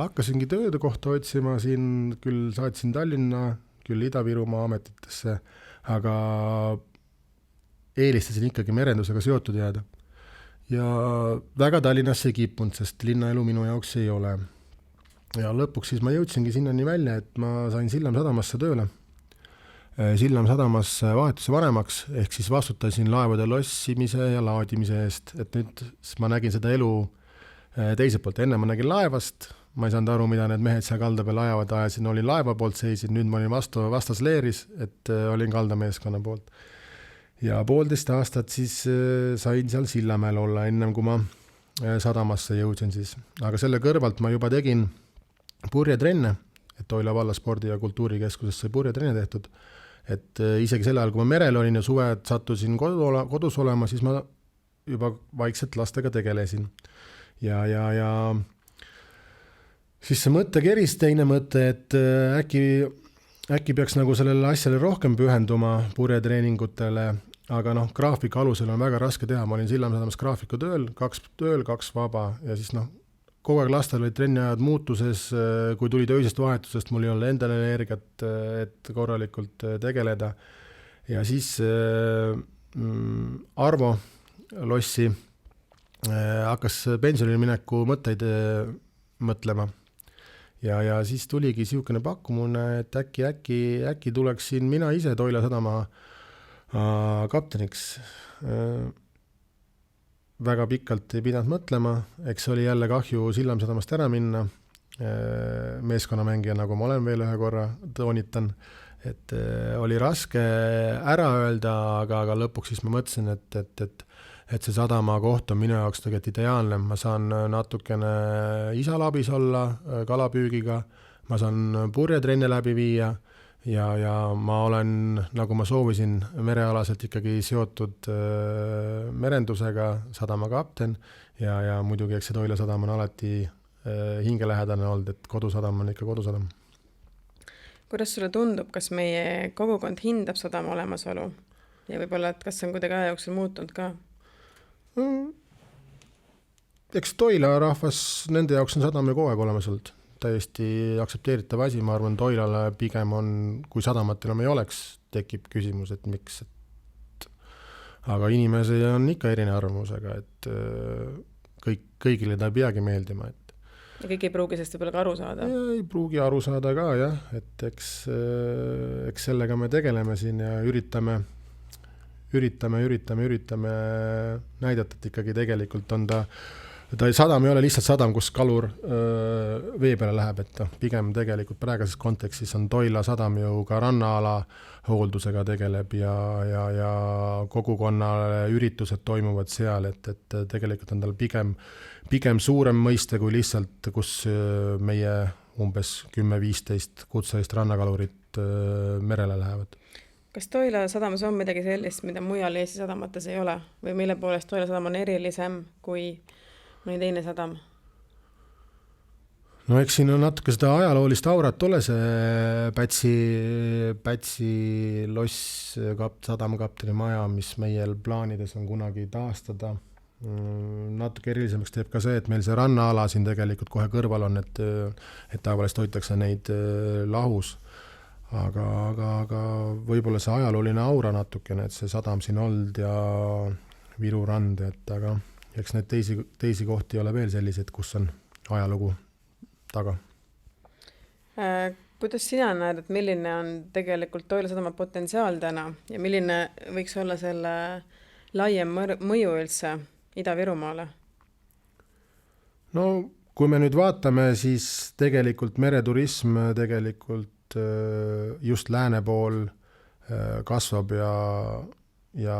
hakkasingi tööde kohta otsima siin, küll saatsin Tallinna, küll Ida-Virumaa ametitesse, aga eelistasin ikkagi merendusega seotud jääda. Ja väga Tallinnasse ei kippunud, sest linnaelu minu jaoks ei ole. Ja lõpuks siis ma jõudsingi sinnani välja, et ma sain Sillam sadamasse tööle. Sillam sadamas vahetuse vanemaks, ehk siis vastutasin laevade lossimise ja laadimise eest, et nüüd ma nägin seda elu teiselt poolt. Enne ma nägin laevast, ma ei saanud aru, mida need mehed seal kalda peal ajasin, olin laeva poolt seisin, nüüd ma olin vastas leeris, et olin kaldameeskonna poolt. Ja 1,5 aastat siis sain seal Sillamäel olla, ennem kui ma sadamasse jõudsin siis. Aga selle kõrvalt ma juba tegin purjetrenne, et Toila valla spordi- ja kultuurikeskuses sai purjetrenne tehtud. Et isegi selle ajal, kui ma merel olin ja suved sattusin kodus olema, siis ma juba vaikselt lastega tegelesin. Ja siis see mõte keris, teine mõte, et äkki peaks nagu sellele asjale rohkem pühenduma purjetreeningutele, aga graafika alusel on väga raske teha. Ma olin Sillam sadamas graafiku tööl, 2 vaba ja siis kogu aeg lastel olid trenniajad muutuses, kui tulid öisest vahetusest, mul ei olnud endale energiat, et korralikult tegeleda. Ja siis Arvo Lossi hakkas pensionile mineku mõtteid mõtlema. Ja siis tuligi siukene pakkumune, et äkki tuleksin mina ise Toila sadama kapteniks. Väga pikalt ei pidanud mõtlema, eks oli jälle kahju Sillam sadamast ära minna. Meeskonnamängija, nagu ma olen veel ühe korra toonitan, et oli raske ära öelda, aga lõpuks siis ma mõtlesin, et see sadama koht on minu jaoks tegelikult ideaalne. Ma saan natukene isalabis olla kalapüügiga, ma saan purjetrenne läbi viia ja ma olen, nagu ma soovisin, merealaselt ikkagi seotud merendusega, sadama kapten ja muidugi eks see Toila sadam on alati hingelähedane olnud, et kodusadam on ikka kodusadam. Kuidas sulle tundub, kas meie kogukond hindab sadama olemasolu ja võib-olla, et kas see on kuidagi aja jooksul muutunud ka? Eks Toila rahvas, nende jaoks on sadam ju kogu aeg olemas olnud. Täiesti aktsepteeritav asi, ma arvan, Toilale pigem on, kui sadamat enam ei oleks, tekib küsimus, et miks. Aga inimesi on ikka erine arvamusega, et kõigile ta ei peagi meeldima. Ja kõik ei pruugi sellest võib-olla ka aru saada? Ei pruugi aru saada ka, jah. Et eks sellega me tegeleme siin ja üritame näidata, et ikkagi tegelikult sadam ei ole lihtsalt sadam, kus kalur vee peale läheb, et pigem tegelikult praeguses kontekstis on Toila sadam ju ka rannaala hooldusega tegeleb ja kogukonnale üritused toimuvad seal, et tegelikult on tal pigem suurem mõiste kui lihtsalt, kus meie umbes 10-15 kutselist rannakalurit merele lähevad. Kas Toila sadamas on midagi sellist, mida mujal Eesti sadamates ei ole või mille poolest Toila sadam on erilisem kui mõni teine sadam? No eks siin on natuke seda ajaloolist aurat ole, see Pätsi loss sadamkapteni maja, mis meil plaanides on kunagi taastada. Natuke erilisemaks teeb ka see, et meil see rannaala siin tegelikult kohe kõrval on, et tavaliselt hoitakse neid lahus. Aga võib-olla see ajalooline aura natukene, et see sadam siin olnud ja Viru rand, et aga eks need teisi kohti ei ole veel sellised, kus on ajalugu taga. Kuidas sina näed, et milline on tegelikult Toila sadama potentsiaal täna ja milline võiks olla selle laiem mõju üldse Ida-Virumaale? No kui me nüüd vaatame, siis tegelikult mereturism tegelikult just lääne pool kasvab ja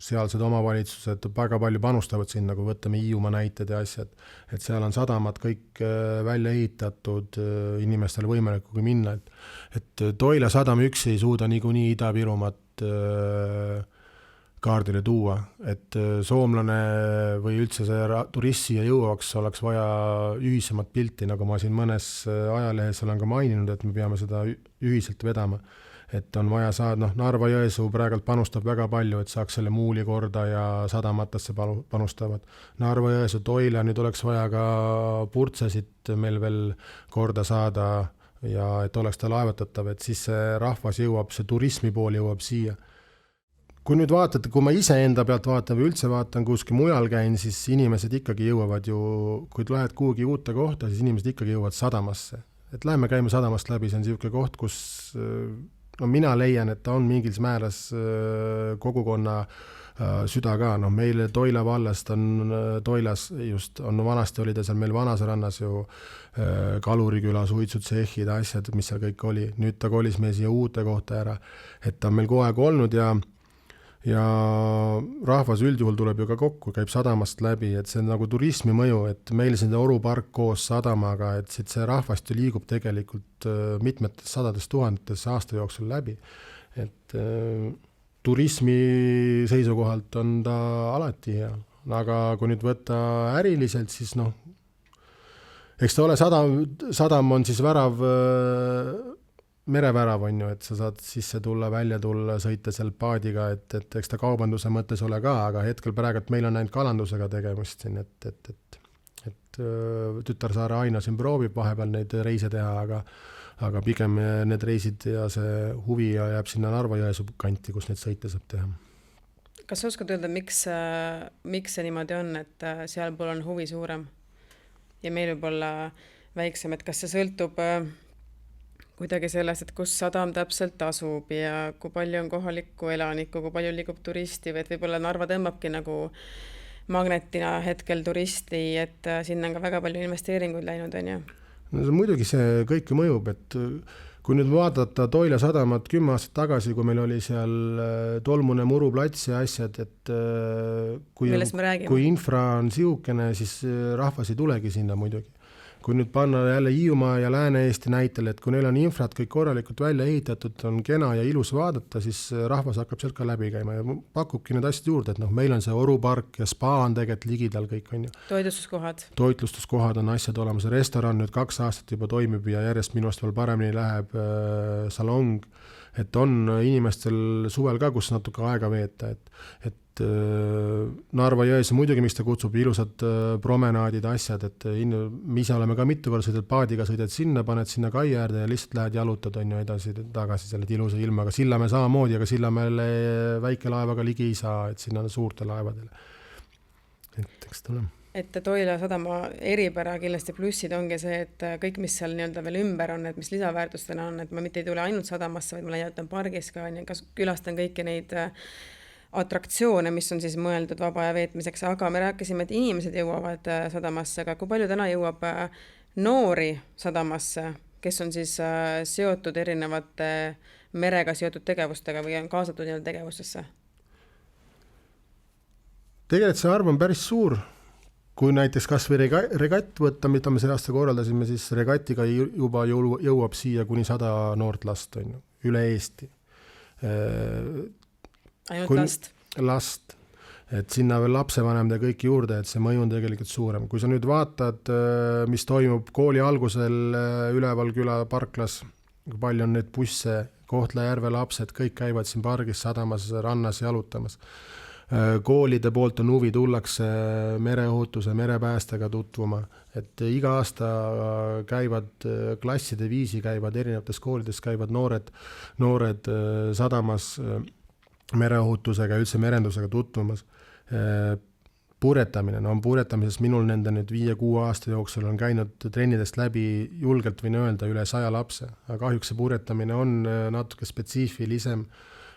sealsed omavalitsused väga palju panustavad siin, nagu võtame Hiiumaa näited ja asjad, et seal on sadamad kõik välja ehitatud, inimestel võimalik minna, et Toila sadam üksi ei suuda niikuinii Ida-Virumaad kaardile tuua, et soomlane või üldse see turist siia jõuaks, oleks vaja ühisemat pilti, nagu ma siin mõnes ajalehes olen ka maininud, et me peame seda ühiselt vedama. Et on vaja saada, Narva-Jõesuu praegult panustab väga palju, et saaks selle muuli korda ja sadamatesse panustavad. Narva-Jõesuu, Toila, nüüd oleks vaja ka purtsesid meil veel korda saada ja et oleks ta laevatatav, et siis see rahvas jõuab, see turismi pool jõuab siia. Kui nüüd vaatate, kui ma ise enda pealt vaatan või üldse vaatan, kuskil mujal käin, siis inimesed ikkagi jõuavad ju, kui lähed kuhugi uute kohta, siis inimesed ikkagi jõuavad sadamasse. Et läheme käime sadamast läbi, see on selline koht, kus mina leian, et ta on mingil määras kogukonna süda ka. Meil Toila vallast on Toilas just, vanasti oli ta seal meil Vanasrannas ju Kaluriküla, suitsud, sehhid, asjad, mis seal kõik oli. Nüüd ta kolis meil siia uute kohta ära. Et ta on meil kogu aeg olnud ja rahvas üldjuhul tuleb ju ka kokku, käib sadamast läbi, et see on nagu turismi mõju, et meil siin Oru park koos sadamaga, et see rahvast ju liigub tegelikult mitmetes sadades tuhandetes aasta jooksul läbi. Et turismi seisukohalt on ta alati hea, aga kui nüüd võtta äriliselt, siis eks ta ole sadam on siis värav, merevärav on ju, et sa saad sisse tulla, välja tulla, sõita seal paadiga, et eks ta kaubanduse mõttes ole ka, aga hetkel praegult meil on ainult kalandusega tegemist siin, et Tütarsaare Aina siin proovib vahepeal neid reise teha, aga pigem need reisid ja see huvi jääb sinna Narva-Jõesuu kanti, kus neid sõite saab teha. Kas sa oskad öelda, miks see niimoodi on, et seal pool on huvi suurem ja meil võib olla väiksem, et kas see sõltub kuidagi sellest, et kus sadam täpselt asub ja kui palju on kohalikku elanikku, kui palju liigub turisti või et võib-olla Narva tõmbabki nagu magnetina hetkel turisti, et sinna on ka väga palju investeeringuid läinud, on ju? No muidugi see kõike mõjub, et kui nüüd vaadata Toila sadamat 10 aastat tagasi, kui meil oli seal tolmune muruplats ja asjad, et kui infra on siukene, siis rahvas ei tulegi sinna muidugi. Kui nüüd panna jälle Hiiumaa ja Lääne-Eesti näitel, et kui neil on infrat kõik korralikult välja ehitatud, on kena ja ilus vaadata, siis rahvas hakkab sealt ka läbi käima ja pakubki need asjad juurde, et meil on see Oru park ja spa on tegelikult ligidal kõik, on ju. Toitlustuskohad on asjad olemas, restoran nüüd 2 aastat juba toimib ja järjest minust veel paremini läheb salong, et on inimestel suvel ka, kus natuke aega veeta, et Narva-Jõesuu muidugi, mis ta kutsub, ilusad promenaadid, asjad, et me ise oleme ka mitu korda sõidad paadiga, sõidad sinna, paned sinna kai äärde ja lihtsalt lähed jalutad, on ju edasi tagasi selle ilusa ilmaga. Sillamäe samamoodi, aga Sillamäele väike laevaga ligi ei saa, et sinna on suurte laevadele. Et eks ta ole. Et Toila sadama eripära kindlasti plussid ongi see, et kõik, mis seal nii-öelda veel ümber on, et mis lisaväärtustena on, et ma mitte ei tule ainult sadamasse, vaid ma leiatan pargis ka, külastan kõiki neid atraktsioone, mis on siis mõeldud vaba aja veetmiseks, aga me rääkisime, et inimesed jõuavad sadamasse, aga kui palju täna jõuab noori sadamasse, kes on siis seotud erinevate merega seotud tegevustega või on kaasatud tegevustesse? Tegelikult see arv on päris suur. Kui näiteks kas või regatt võtta, mida me see aasta korraldasime, siis regatiga juba jõuab siia kuni 100 noort last, on ju, üle Eesti. Ainult last. Et sinna veel lapsevanemad ja kõik juurde, et see mõju on tegelikult suurem. Kui sa nüüd vaatad, mis toimub kooli algusel üleval küla parklas, kui palju on neid busse, Kohtla-Järve lapsed, kõik käivad siin pargis, sadamas, rannas jalutamas. Koolide poolt on huvi, tullakse mereohutuse, merepäästega tutvuma, et iga aasta käivad klasside viisi, käivad erinevates koolides, käivad noored sadamas mereohutusega, üldse merendusega tutvumas. Puretamine, no puretamises minul nende nüüd 5-6 aasta jooksul on käinud trennidest läbi, julgelt võin öelda, üle 100 lapse, aga kahjuks see puretamine on natuke spetsiifilisem,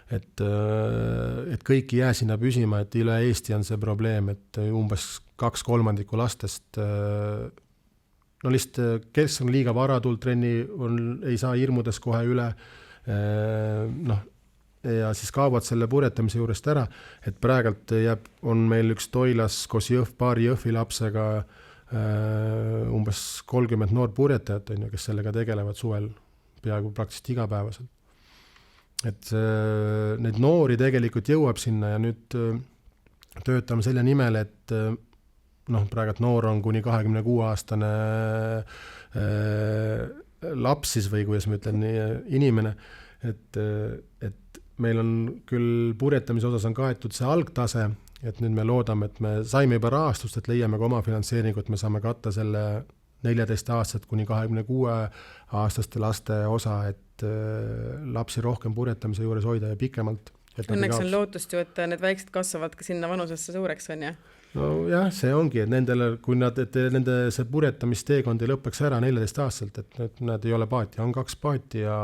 et kõik ei jää sinna püsima, et üle Eesti on see probleem, et umbes 2/3 lastest no lihtsalt kes on liiga vara tulnud trenni, ei saa hirmudes kohe üle, ja siis kaovad selle puretamise juurest ära, et praegult on meil üks Toilas koos paari Jõhvi lapsega umbes 30 noort puretajat, kes sellega tegelevad suvel peaaegu praktiliselt igapäevaselt. Et neid noori tegelikult jõuab sinna ja nüüd töötame selle nimel, et praegult noor on kuni 26-aastane laps siis või kuidas ma ütlen, inimene, et meil on küll puretamise osas on kaetud see algtase, et nüüd me loodame, et me saime juba rahastust, et leiame ka oma finantseeringut, me saame katta selle 14 aastat kuni 26-aastaste laste osa, et lapsi rohkem puretamise juures hoida ja pikemalt. Õnneks on lootust ju, et need väiksed kasvavad ka sinna vanusesse suureks, on ja? No jah, see ongi, et nendele, kui nende see puretamisteekond ei lõpeks ära 14 aastalt, et nad ei ole paati, on 2 paati ja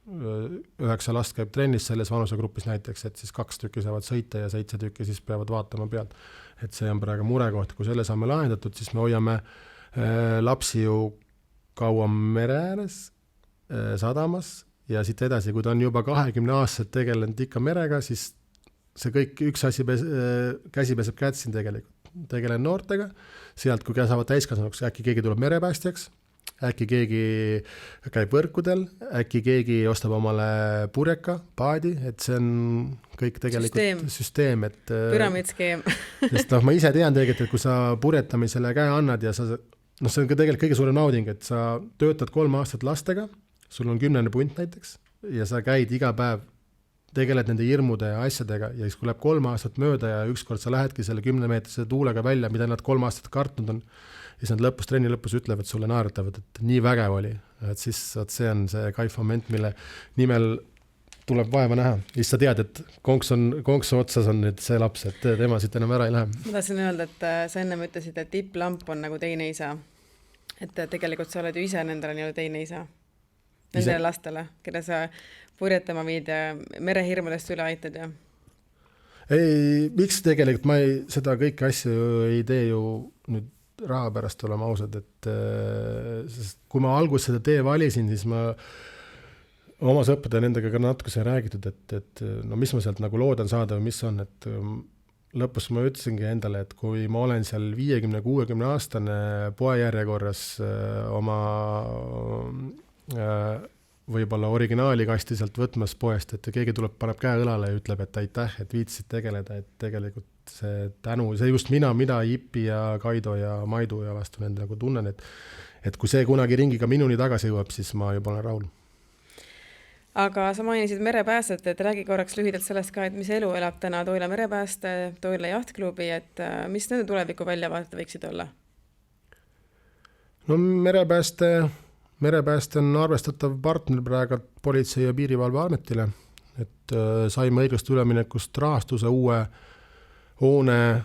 9 last käib trennis selles vanusegrupis näiteks, et siis 2 tükki saavad sõita ja 7 tükki siis peavad vaatama pealt. Et see on praegu murekoht, kui selle saame lahendatud, siis me hoiame lapsi ju kauam mere ääres, sadamas ja siit edasi, kui ta on juba 20 aastat tegelenud ikka merega, siis see kõik üks asi käsi peseb kätt siin tegelikult. Tegelen noortega, sealt kui saavad täiskasanuks, äkki keegi tuleb merepäästjaks, äkki keegi käib võrkudel, äkki keegi ostab omale pureka, paadi, et see on kõik tegelikult süsteem et püramiidskeem. Sest ma ise tean tegelikult, et kui sa puretamisele käe annad ja see on ka tegelikult kõige suurem nauding, et sa töötad 3 aastat lastega, sul on 10 punt näiteks ja sa käid iga päev tegeled nende hirmude ja asjadega ja siis kui läheb 3 aastat mööda ja ükskord sa lähedki selle 10-meetrise tuulega välja, mida nad 3 aastat kartnud on, ja siis nad trenni lõpus ütlevad sulle naeratavad, et nii vägev oli. Et siis see on see kaif moment, mille nimel tuleb vaeva näha. Siis sa tead, et konksu otsas on nüüd see laps, et tema siit enam ära ei lähe. Ma tahtsin öelda, et sa ennem ütlesid, et tipplamp on nagu teine isa. Et tegelikult sa oled ju ise nendele nii teine isa. Nendele lastele, keda sa purjetama viid ja merehirmudest üle aitad ja? Ei, miks tegelikult ma seda kõiki asju ei tee ju nüüd raha pärast olema ausad, et sest kui ma alguses seda tee valisin, siis ma oma sõppade nendega ka natuke sai räägitud, et no mis ma sealt nagu loodan saada või mis on, et lõpus ma ütlesingi endale, et kui ma olen seal 50-60 aastane poejärjekorras oma võib-olla originaali kasti sealt võtmas poest, et keegi tuleb, paneb käe õlale ja ütleb, et aitäh, et viitsid tegeleda, et tegelikult see tänu, see just mida Jippi ja Kaido ja Maidu ja vastu nende nagu tunnen, et kui see kunagi ringiga minuni tagasi jõuab, siis ma juba olen rahul. Aga sa mainisid merepäästet, et räägi korraks lühidalt sellest ka, et mis elu elab täna Toila merepääste, Toila jahtklubi, et mis nende tuleviku väljavaated võiksid olla? No merepääste on arvestatav partner praegu Politsei- ja Piirivalveametile, et saime õiglast üleminekust rahastuse uue hoone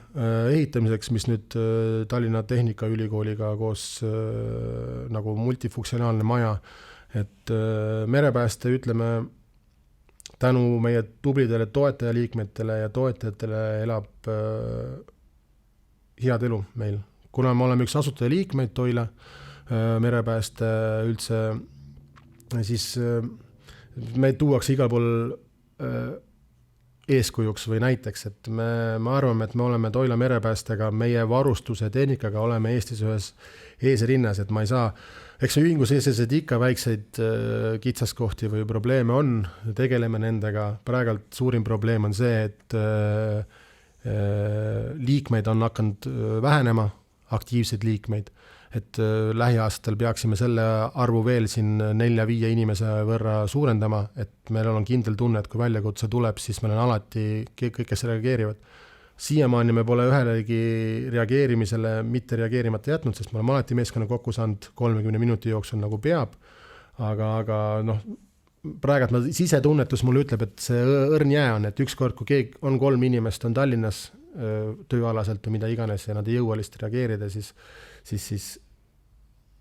ehitamiseks, mis nüüd Tallinna Tehnikaülikooliga koos nagu multifunktsionaalne maja, et merepääste ütleme tänu meie tublidele toetajaliikmetele ja toetajatele elab head elu meil. Kuna me oleme üks asutajaliikmeid Toila merepääste üldse, siis me tuuakse igal pool eeskujuks või näiteks, et me arvame, et me oleme Toila merepäästega, meie varustuse tehnikaga oleme Eestis ühes eesrinnas, et ma ei saa, eks ühingu seesed ikka väikseid kitsaskohti või probleeme on, tegeleme nendega. Praegult suurim probleem on see, et liikmeid on hakanud vähenema, aktiivseid liikmeid, et lähiaastal peaksime selle arvu veel siin 4-5 inimese võrra suurendama, et meil on kindel tunne, et kui väljakutse tuleb, siis meil on alati kõik, kes reageerivad. Siiamaani me pole ühelegi reageerimisele mitte reageerimata jätnud, sest me oleme alati meeskonna kokku saanud 30 minuti jooksul nagu peab, aga noh, praegu sisetunnetus mulle ütleb, et see õrn jää on, et ükskord, kui keegi on 3 inimest on Tallinnas tööalaselt või mida iganes ja nad ei jõua lihtsalt reageerida, siis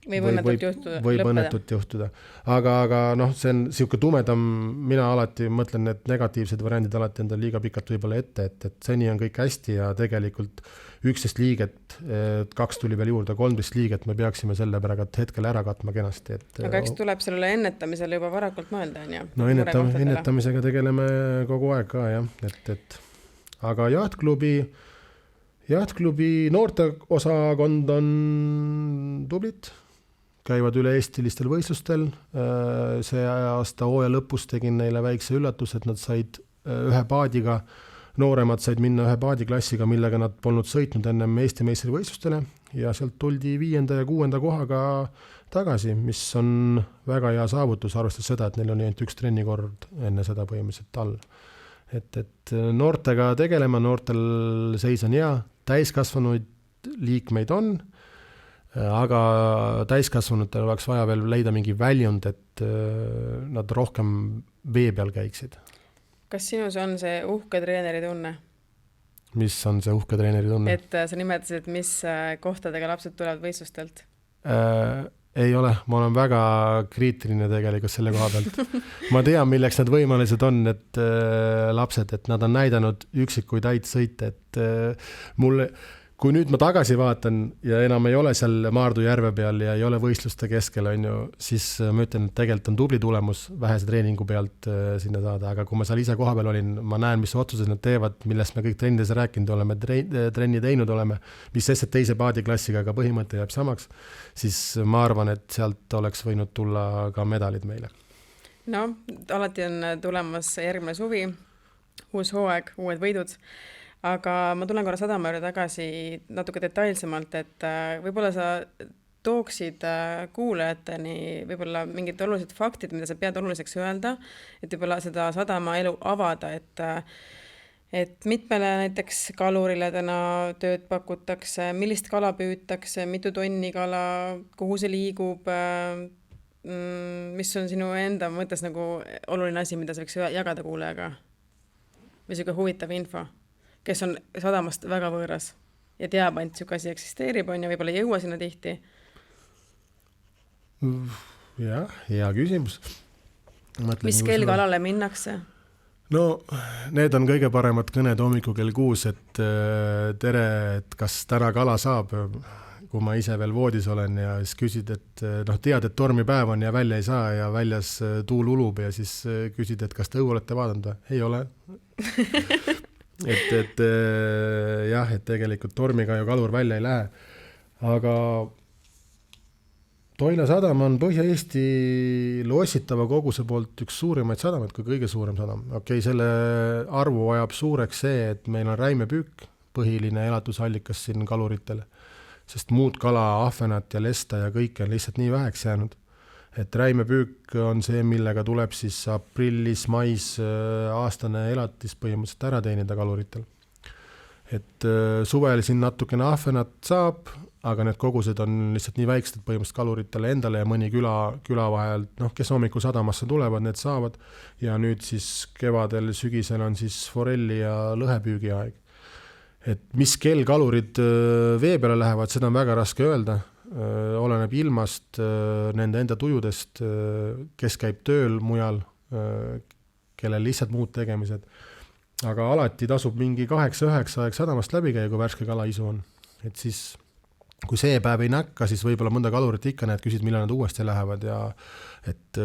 võib õnnetult juhtuda. Aga noh, see on siuke tumedam, mina alati mõtlen, et negatiivsed variandid alati endal liiga pikalt võib-olla ette, et seni on kõik hästi ja tegelikult 11 liiget, 2 tuli veel juurde, 13 liiget me peaksime selle praegu hetkel ära katma kenasti. Aga eks tuleb sellele ennetamisele juba varakult mõelda, on ju? No ennetamisega tegeleme kogu aeg ka, jah. Aga jahtklubi noorteosakond on tublit, käivad üle eestilistel võistlustel. See aasta hooaja lõpus tegin neile väikse üllatus, et nad said ühe paadiga, nooremad said minna ühe paadiklassiga, millega nad polnud sõitnud ennem Eesti meistrivõistlustele ja sealt tuldi 5. ja 6. kohaga tagasi, mis on väga hea saavutus, arvestades seda, et neil on ainult üks trennikord enne seda põhimõtteliselt all. Et noortega tegelema, noortel seis on hea, täiskasvanuid liikmeid on, aga täiskasvanutel oleks vaja veel leida mingi väljund, et nad rohkem vee peal käiksid. Kas sinus on see uhke treeneri tunne? Mis on see uhke treeneri tunne? Et sa nimetasid, mis kohtadega lapsed tulevad võistlustelt? Ei ole, ma olen väga kriitiline tegelikult selle koha pealt. Ma tean, milleks need võimalused on, et lapsed, et nad on näidanud üksikuid häid sõite, et mulle, kui nüüd ma tagasi vaatan ja enam ei ole seal Maardu järve peal ja ei ole võistluste keskel, on ju, siis ma ütlen, et tegelikult on tubli tulemus vähese treeningu pealt sinna saada, aga kui ma seal ise koha peal olin, ma näen, mis otsused nad teevad, millest me kõik trennides rääkinud oleme, trenni teinud oleme, mis sest teise paadiklassiga, aga põhimõte jääb samaks, siis ma arvan, et sealt oleks võinud tulla ka medalid meile. No, alati on tulemas järgmine suvi, uus hooaeg, uued võidud. Aga ma tulen korra sadama juurde tagasi natuke detailsemalt, et võib-olla sa tooksid kuulajateni võib-olla mingid olulised faktid, mida sa pead oluliseks öelda, et võib-olla seda sadama elu avada, et mitmele näiteks kalurile täna tööd pakutakse, millist kala püütakse, mitu tonni kala, kuhu see liigub, mis on sinu enda mõttes nagu oluline asi, mida sa võiks jagada kuulajaga või siuke huvitav info, kes on sadamast väga võõras ja teab ainult siuke asi eksisteerib, on ja võib-olla ei jõua sinna tihti? Jah, hea küsimus. Mis kell kalale minnakse? No, need on kõige paremad kõned hommikul kell 6, et tere, et kas täna kala saab, kui ma ise veel voodis olen ja siis küsid, et tead, et tormipäev on ja välja ei saa ja väljas tuul ulub ja siis küsid, et kas te õu olete vaadanud või? Ei ole. et jah, et tegelikult tormiga ju kalur välja ei lähe, aga Toila sadam on Põhja-Eesti lossitava koguse poolt üks suurimaid sadamaid, kui kõige suurem sadam. Okei, selle arvu ajab suureks see, et meil on räimepüük, põhiline elatusallikas siin kaluritele, sest muud kala, ahvenat ja lesta ja kõik on lihtsalt nii väheks jäänud. Et räimepüük on see, millega tuleb siis aprillis, mais aastane elatis põhimõtteliselt ära teenida kaluritel. Et suvel siin natukene ahvenat saab, aga need kogused on lihtsalt nii väiksed, et põhimõtteliselt kaluritele endale ja mõni küla vahel, kes hommikul sadamasse tulevad, need saavad. Ja nüüd siis kevadel, sügisel on siis forelli ja lõhepüügi aeg. Et mis kell kalurid vee peale lähevad, seda on väga raske öelda. Oleneb ilmast, nende enda tujudest, kes käib tööl mujal, kellel lihtsalt muud tegemised. Aga alati tasub mingi 8-9 aeg sadamast läbi käia, kui värske kalaisu on. Et siis, kui see päev ei näkka, siis võib-olla mõnda kalurit ikka näed, küsid, millal nad uuesti lähevad ja et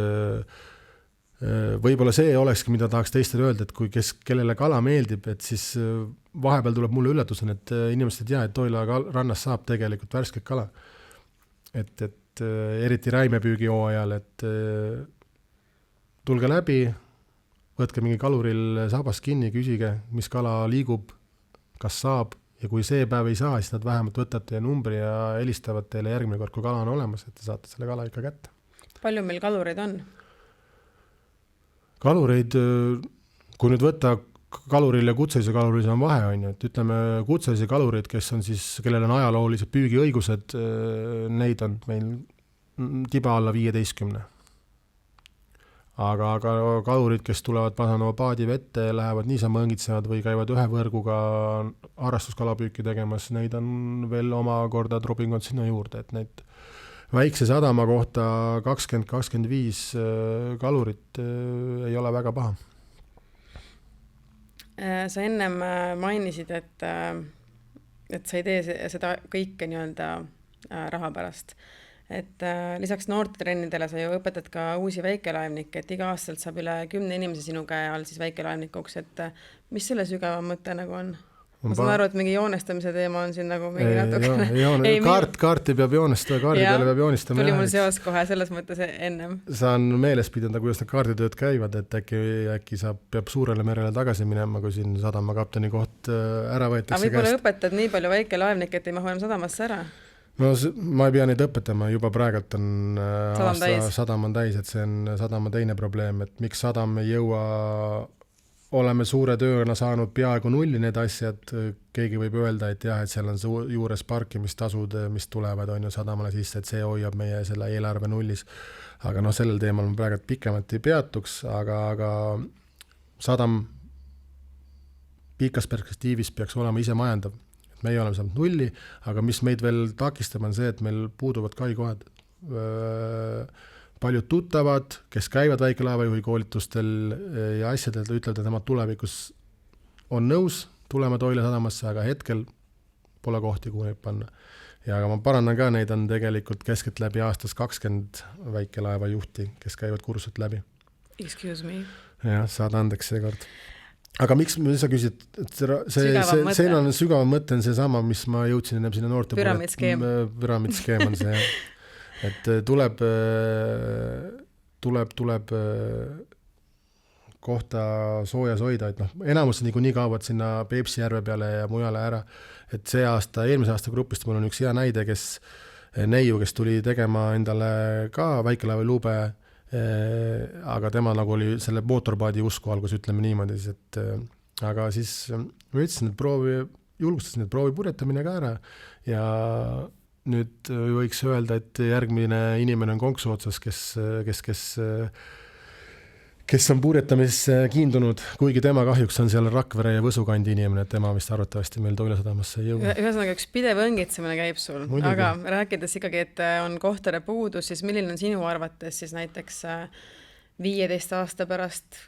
võib-olla see olekski, mida tahaks teistele öelda, et kui kellele kala meeldib, et siis vahepeal tuleb mulle üllatusena, et inimesed ei tea, et Toila rannas saab tegelikult värsket kala. Et eriti räimepüügi hooajal, et tulge läbi, võtke mingi kaluril sabast kinni, küsige, mis kala liigub, kas saab ja kui see päev ei saa, siis nad vähemalt võtavad teie numbri ja helistavad teile järgmine kord, kui kala on olemas, et te saate selle kala ikka kätte. Palju meil kalureid on? Kalureid, kui nüüd võtta kaluril ja kutselise kaluris on vahe, on ju, et ütleme kutselise kalurid, kes on siis, kellel on ajaloolised püügiõigused, neid on meil tiba alla 15. Aga kalurid, kes tulevad Pasanova paadi vette, lähevad niisama õngitsevad või käivad ühe võrguga harrastuskalapüüki tegemas, neid on veel omakorda trupingud sinna juurde, et neid väikse sadama kohta 20-25 kalurit ei ole väga paha. Sa ennem mainisid, et sa ei tee seda kõike nii-öelda raha pärast. Et lisaks noortetrennidele sa ju õpetad ka uusi väikelaevnikke, et iga aastalt saab üle 10 inimese sinu käe all siis väikelaevnikuks, et mis selle sügava mõte nagu on? Ma saan aru, et mingi joonestamise teema on siin nagu mingi natukene. Kaarti peab joonestama, kaardi peale peab joonistama. Tuli mul seos kohe selles mõttes ennem. Saan meeles pidada, kuidas need kaarditööd käivad, et äkki peab suurele merele tagasi minema, kui siin sadama kapteni koht ära võetakse käest. Aga võib-olla õpetad nii palju väikelaevnik, et ei mahu enam sadamasse ära? No ma ei pea neid õpetama, juba praegult on sadam on täis, et see on sadama teine probleem, et miks sadam ei jõua. Oleme suure tööna saanud peaaegu nulli need asjad, keegi võib öelda, et jah, et seal on juures parkimistasud, mis tulevad on ju sadamale sisse, et see hoiab meie selle eelarve nullis. Aga sellel teemal ma praegu pikemalt ei peatuks, aga sadam pikas perspektiivis peaks olema ise majandav. Meie oleme saanud nulli, aga mis meid veel takistab on see, et meil puuduvad kaikohad. Paljud tuttavad, kes käivad väikelaevajuhi koolitustel ja asjadel ütlevad, et nemad tulevikus on nõus tulema Toila sadamasse, aga hetkel pole kohti, kuhu neid panna. Ja aga ma parandan ka, neid on tegelikult keskelt läbi aastas 20 väikelaevajuhti, kes käivad kursust läbi. Excuse me. Jah, saad andeks seekord. Aga miks sa küsid, et see on sügav mõte on see sama, mis ma jõudsin ennem sinna noorte püramiidskeem on see. Et tuleb kohta soojas hoida, et enamus nii kaovad sinna Peipsi järve peale ja mujale ära. Et eelmise aasta grupist mul on üks hea näide, Neiu, kes tuli tegema endale ka väikelaeva luube, aga tema nagu oli selle mootorpaadi usku algus, ütleme niimoodi, aga siis ma ütlesin, et julgustasin, et proovi purjetamine ka ära ja nüüd võiks öelda, et järgmine inimene on konksu otsas, kes on purjetamisse kiindunud, kuigi tema kahjuks on seal Rakvere ja Võsukandi inimene, et tema vist arvatavasti meil Toila sadamasse ei jõua. Ühesõnaga üks pidev õngitsemine käib sul, aga rääkides ikkagi, et on kohtade puudus, siis milline on sinu arvates siis näiteks 15 aasta pärast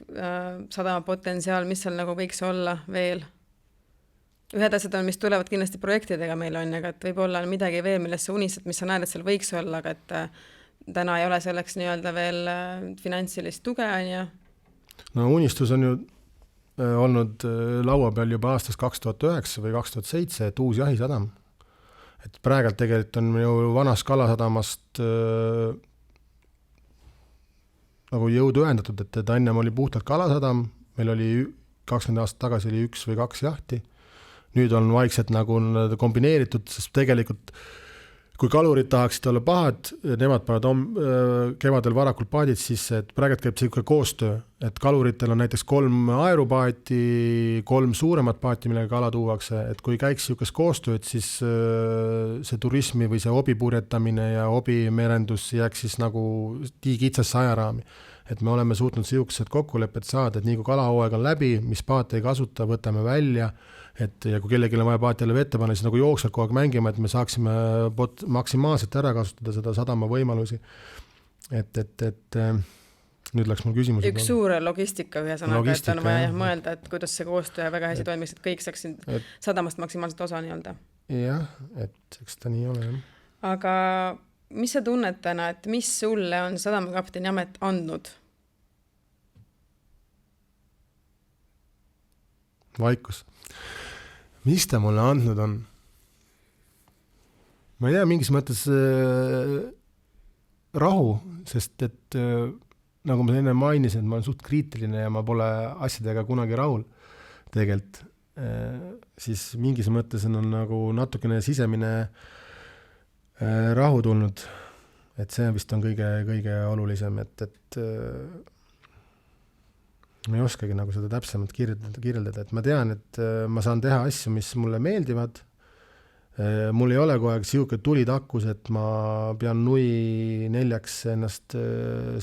sadama potentsiaal, mis seal nagu võiks olla veel? Ühed asjad on, mis tulevad kindlasti projektidega meil on, aga et võib-olla on midagi veel, millest sa unistad, mis sa näed, et seal võiks olla, aga et täna ei ole selleks nii-öelda veel finantsilist tuge, on ju? No unistus on ju olnud laua peal juba aastast 2009 või 2007, et uus jahisadam. Et praegalt tegelikult on ju vanas kalasadamast nagu jõudu ühendatud, et ta ennem oli puhtalt kalasadam, meil oli 20 aastat tagasi oli 1 või 2 jahti. Nüüd on vaikselt nagu kombineeritud, sest tegelikult kui kalurid tahaksid olla pahad, nemad panevad kevadel varakult paadid sisse, et praegu käib selline koostöö, et kaluritel on näiteks 3 aerupaati, 3 suuremat paati, millega kala tuuakse, et kui käiks selline koostööd, siis see turismi või see hobipurjetamine ja hobimerendus jääks siis nagu kitsas ajaraami. Et me oleme suutnud sellised kokkulepped saada, et nii kui kalahooaeg on läbi, mis paate ei kasuta, võtame välja, et ja kui kellelgi on vaja paatile vette panna, siis nagu jooksvalt kogu aeg mängima, et me saaksime maksimaalselt ära kasutada seda sadama võimalusi. Et nüüd läks mul küsimus. Üks suur logistika ühesõnaga, et on vaja mõelda, et kuidas see koostöö väga hästi toimiks, et kõik saaksid sadamast maksimaalselt osa nii-öelda. Jah, et eks ta nii ole. Aga mis sa tunned täna, et mis sulle on sadamakapteni amet andnud? Vaikus. Mis ta mulle andnud on? Ma ei tea, mingis mõttes rahu, sest et nagu ma enne mainisin, et ma olen suht kriitiline ja ma pole asjadega kunagi rahul tegelikult, siis mingis mõttes on nagu natukene sisemine rahu tulnud, et see vist on kõige olulisem, et ma ei oskagi nagu seda täpsemalt kirjeldada, et ma tean, et ma saan teha asju, mis mulle meeldivad. Mul ei ole kogu aeg siuke tuli takkus, et ma pean nui 4 ennast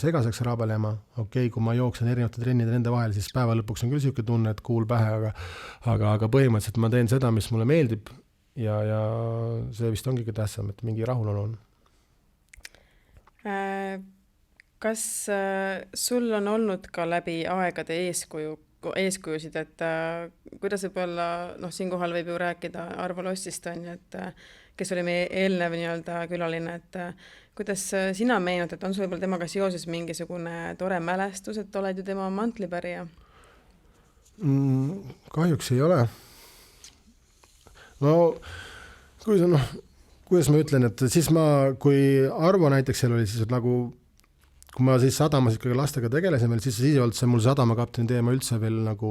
segaseks rabelema. Okei, kui ma jooksen erinevate trennide nende vahel, siis päeva lõpuks on küll siuke tunne, et kuul pähe, aga põhimõtteliselt ma teen seda, mis mulle meeldib ja see vist ongi tähtsam, et mingi rahulolu on. Kas sul on olnud ka läbi aegade eeskujusid, et kuidas võib-olla, siinkohal võib ju rääkida Arvo Lossist, et kes oli meie eelnev nii-öelda külaline, et kuidas sina meenud, et on sul võib-olla temaga seoses mingisugune tore mälestus, et oled ju tema mantlipärija? Kahjuks ei ole. No, kuidas ma ütlen, et siis kui Arvo näiteks seal oli, siis nagu kui ma siis sadamas ikkagi lastega tegelesin veel, siis ei olnud see mul sadamakapteni teema üldse veel nagu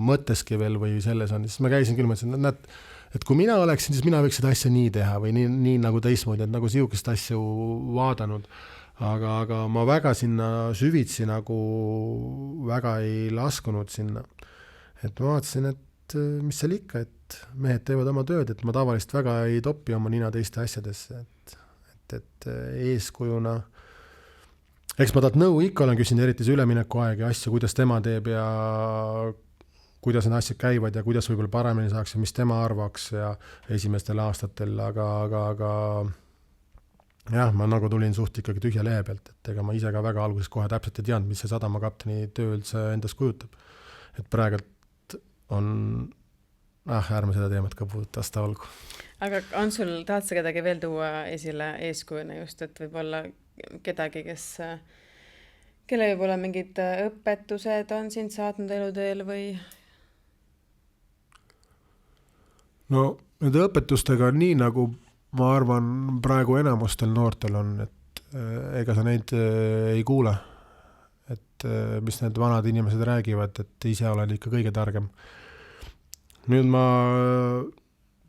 mõtteski veel või selles on. Siis ma käisin küll, mõtlesin, et kui mina oleksin, siis mina võiks seda asja nii teha või nii nagu teistmoodi, et nagu siukest asju vaadanud. Aga ma väga sinna süvitsi nagu väga ei laskunud sinna. Et ma vaatasin, et mis seal ikka, et mehed teevad oma tööd, et ma tavaliselt väga ei topi oma nina teiste asjadesse, et eeskujuna eks ma taht nõu ikka olen küsinud, eriti see ülemineku aeg ja asju, kuidas tema teeb ja kuidas need asjad käivad ja kuidas võib-olla paremini saaks ja mis tema arvaks ja esimestel aastatel, aga jah, ma nagu tulin suht ikkagi tühja lehe pealt, et ega ma ise ka väga alguses kohe täpselt ei teadnud, mis see sadamakapteni töö üldse endast kujutab. Et praegult on, ärme seda teemat ka puudutas ta olgu. Aga on sul, tahad sa kedagi veel tuua esile eeskujuna just, et võib-olla kedagi, kelle võib-olla mingid õpetused on sind saatnud eluteel või? No, nende õpetustega on nii, nagu ma arvan praegu enamustel noortel on, et ega sa neid ei kuule. Et mis need vanad inimesed räägivad, et ise olen ikka kõige targem. Nüüd ma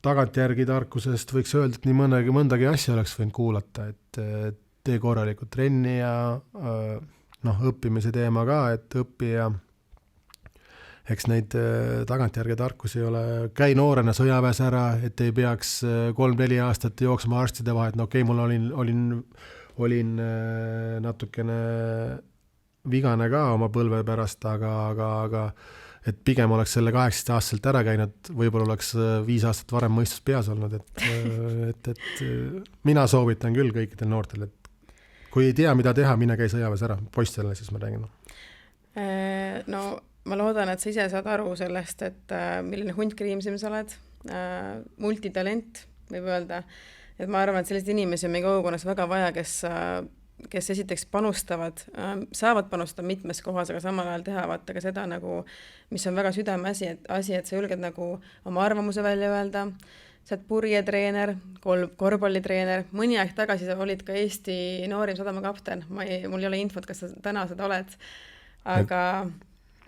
tagantjärgi tarkusest võiks öelda, et nii mõndagi asja oleks võinud kuulata, et tee korralikult trenni ja õppimise teema ka, et õpi ja eks neid tagantjärgi tarkusi ei ole. Käi noorena sõjaväes ära, et ei peaks 3-4 aastat jooksma arstide vahet. No okei, mul olin natukene vigane ka oma põlve pärast, aga et pigem oleks selle 18 aastaselt ära käinud, võib-olla oleks 5 aastat varem mõistus peas olnud, et mina soovitan küll kõikidel noortel, et kui ei tea, mida teha, mine käi sõjaväes ära, poistele siis ma räägin. No ma loodan, et sa ise saad aru sellest, et milline hunt kriimsim sa oled, multitalent võib öelda, et ma arvan, et sellised inimesi on meie kogukonnas väga vaja, kes esiteks panustavad, saavad panustada mitmes kohas, aga samal ajal teha vaata ka seda, nagu, mis on väga südame asi, et sa julged nagu oma arvamuse välja öelda. Sa oled purjetreener, korvpallitreener, mõni aeg tagasi sa olid ka Eesti noorim sadamakapten. Mul ei ole infot, kas sa täna seda oled, aga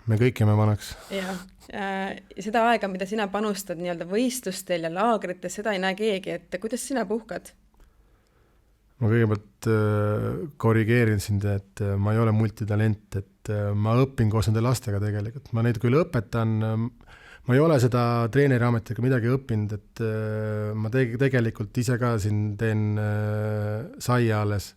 me kõik jääme vanaks. Ja seda aega, mida sina panustad nii-öelda võistlustel ja laagrites, seda ei näe keegi, et kuidas sina puhkad? Ma kõigepealt korrigeerin sind, et ma ei ole multitalent, et ma õpin koos nende lastega tegelikult. Ma neid küll õpetan, ma ei ole seda treeneri ametiga midagi õppinud, et ma tegelikult ise ka siin teen saia alles,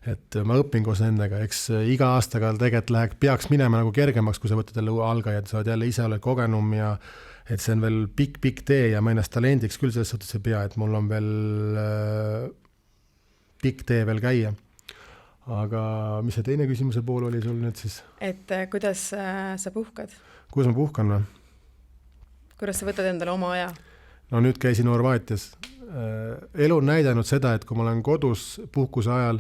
et ma õpin koos nendega. Eks iga aastaga tegelikult peaks minema nagu kergemaks, kui sa võtad jälle algajad, sa jälle ise oled kogenum ja et see on veel pikk tee ja ma ennast talendiks küll selles suhtes ei pea, et mul on veel pikk tee veel käia. aga mis see teine küsimuse pool oli sul nüüd siis? Et kuidas sa puhkad? Kus ma puhkan või? Kuidas sa võtad endale oma aja? No nüüd käisin Horvaatias. Elu on näidanud seda, et kui ma olen kodus puhkuse ajal,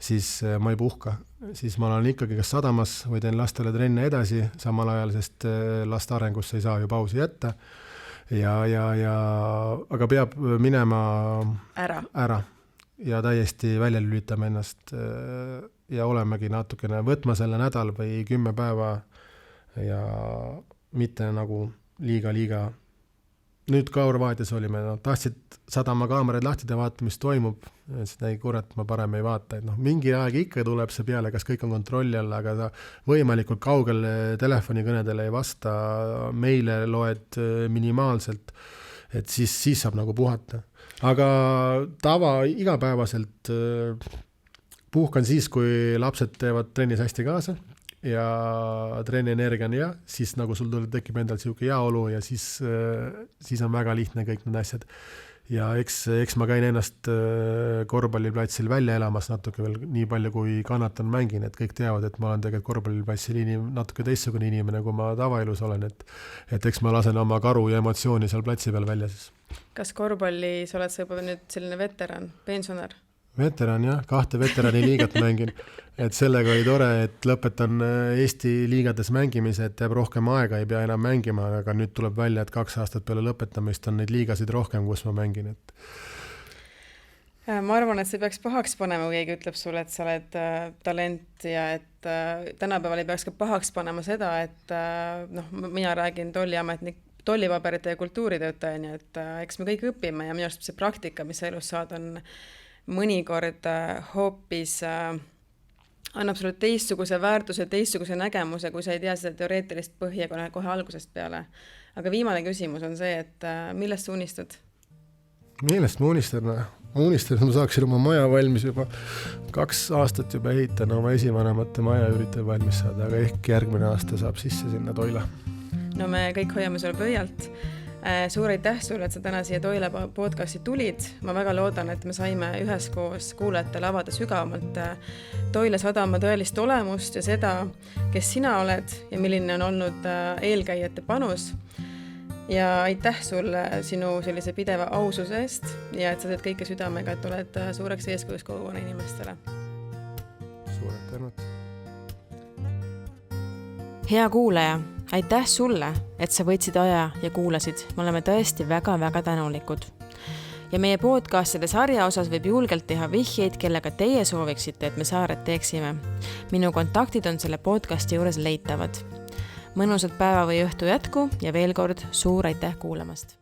siis ma ei puhka. Siis ma olen ikkagi kas sadamas või teen lastele trenne edasi samal ajal, sest laste arengusse ei saa ju pausi jätta. Aga peab minema ära ja täiesti välja lülitama ennast ja olemegi natukene võtma selle nädal või 10 päeva ja mitte nagu liiga. Nüüd ka Horvaatias olime, tahtsid sadama kaameraid lahti ja vaata, mis toimub. Ei, kurat, ma parem ei vaata. Et mingi aeg ikka tuleb see peale, kas kõik on kontrolli all, aga ta võimalikult kaugel telefonikõnedele ei vasta, meile loed minimaalselt, et siis saab nagu puhata. Aga igapäevaselt puhkan siis, kui lapsed teevad trennis hästi kaasa ja trenni energia on hea, siis nagu sul tekib endal siuke heaolu ja siis on väga lihtne kõik need asjad. Ja eks ma käin ennast korvpalliplatsil välja elamas natuke veel nii palju, kui kannatan mängin, et kõik teavad, et ma olen tegelikult korvpalliplatsil natuke teistsugune inimene, kui ma tavaelus olen, et eks ma lasen oma karu ja emotsiooni seal platsi peal välja siis. Kas korvpallis oled sa juba nüüd selline veteran, pensionär? Veteran jah, 2 veterani liigat mängin, et sellega oli tore, et lõpetan Eesti liigades mängimise, et jääb rohkem aega, ei pea enam mängima, aga nüüd tuleb välja, et 2 aastat peale lõpetamist on neid liigasid rohkem, kus ma mängin. Ma arvan, et see peaks pahaks panema, kui keegi ütleb sulle, et sa oled talent ja et tänapäeval ei peaks ka pahaks panema seda, et mina räägin tolliametnik, tollipaberite ja kultuuritöötajani, et eks me kõik õpime ja minu arust see praktika, mis sa elus saad, on mõnikord hoopis annab sulle teistsuguse väärtuse, teistsuguse nägemuse, kui sa ei tea seda teoreetilist põhja kohe algusest peale. Aga viimane küsimus on see, et millest sa unistad? Millest ma unistan? Ma unistan, et ma saaksin oma maja valmis juba 2 aastat juba ehitan, oma esivanemate maja üritan valmis saada, aga ehk järgmine aasta saab sisse sinna Toila. No me kõik hoiame sulle pöialt. Suur aitäh sulle, et sa täna siia Toila podcasti tulid. Ma väga loodan, et me saime üheskoos kuulajatele avada sügavamalt Toila sadama tõelist olemust ja seda, kes sina oled ja milline on olnud eelkäijate panus. Ja aitäh sulle sinu sellise pideva aususe eest ja et sa teed kõike südamega, et oled suureks eeskujuks kogukonna inimestele. Suured tänud. Hea kuulaja, aitäh sulle, et sa võtsid aja ja kuulasid. Me oleme tõesti väga-väga tänulikud. Ja meie podcastide sarja osas võib julgelt teha vihjeid, kellega teie sooviksite, et me saared teeksime. Minu kontaktid on selle podcasti juures leitavad. Mõnusat päeva või õhtu jätku ja veel kord suur aitäh kuulamast.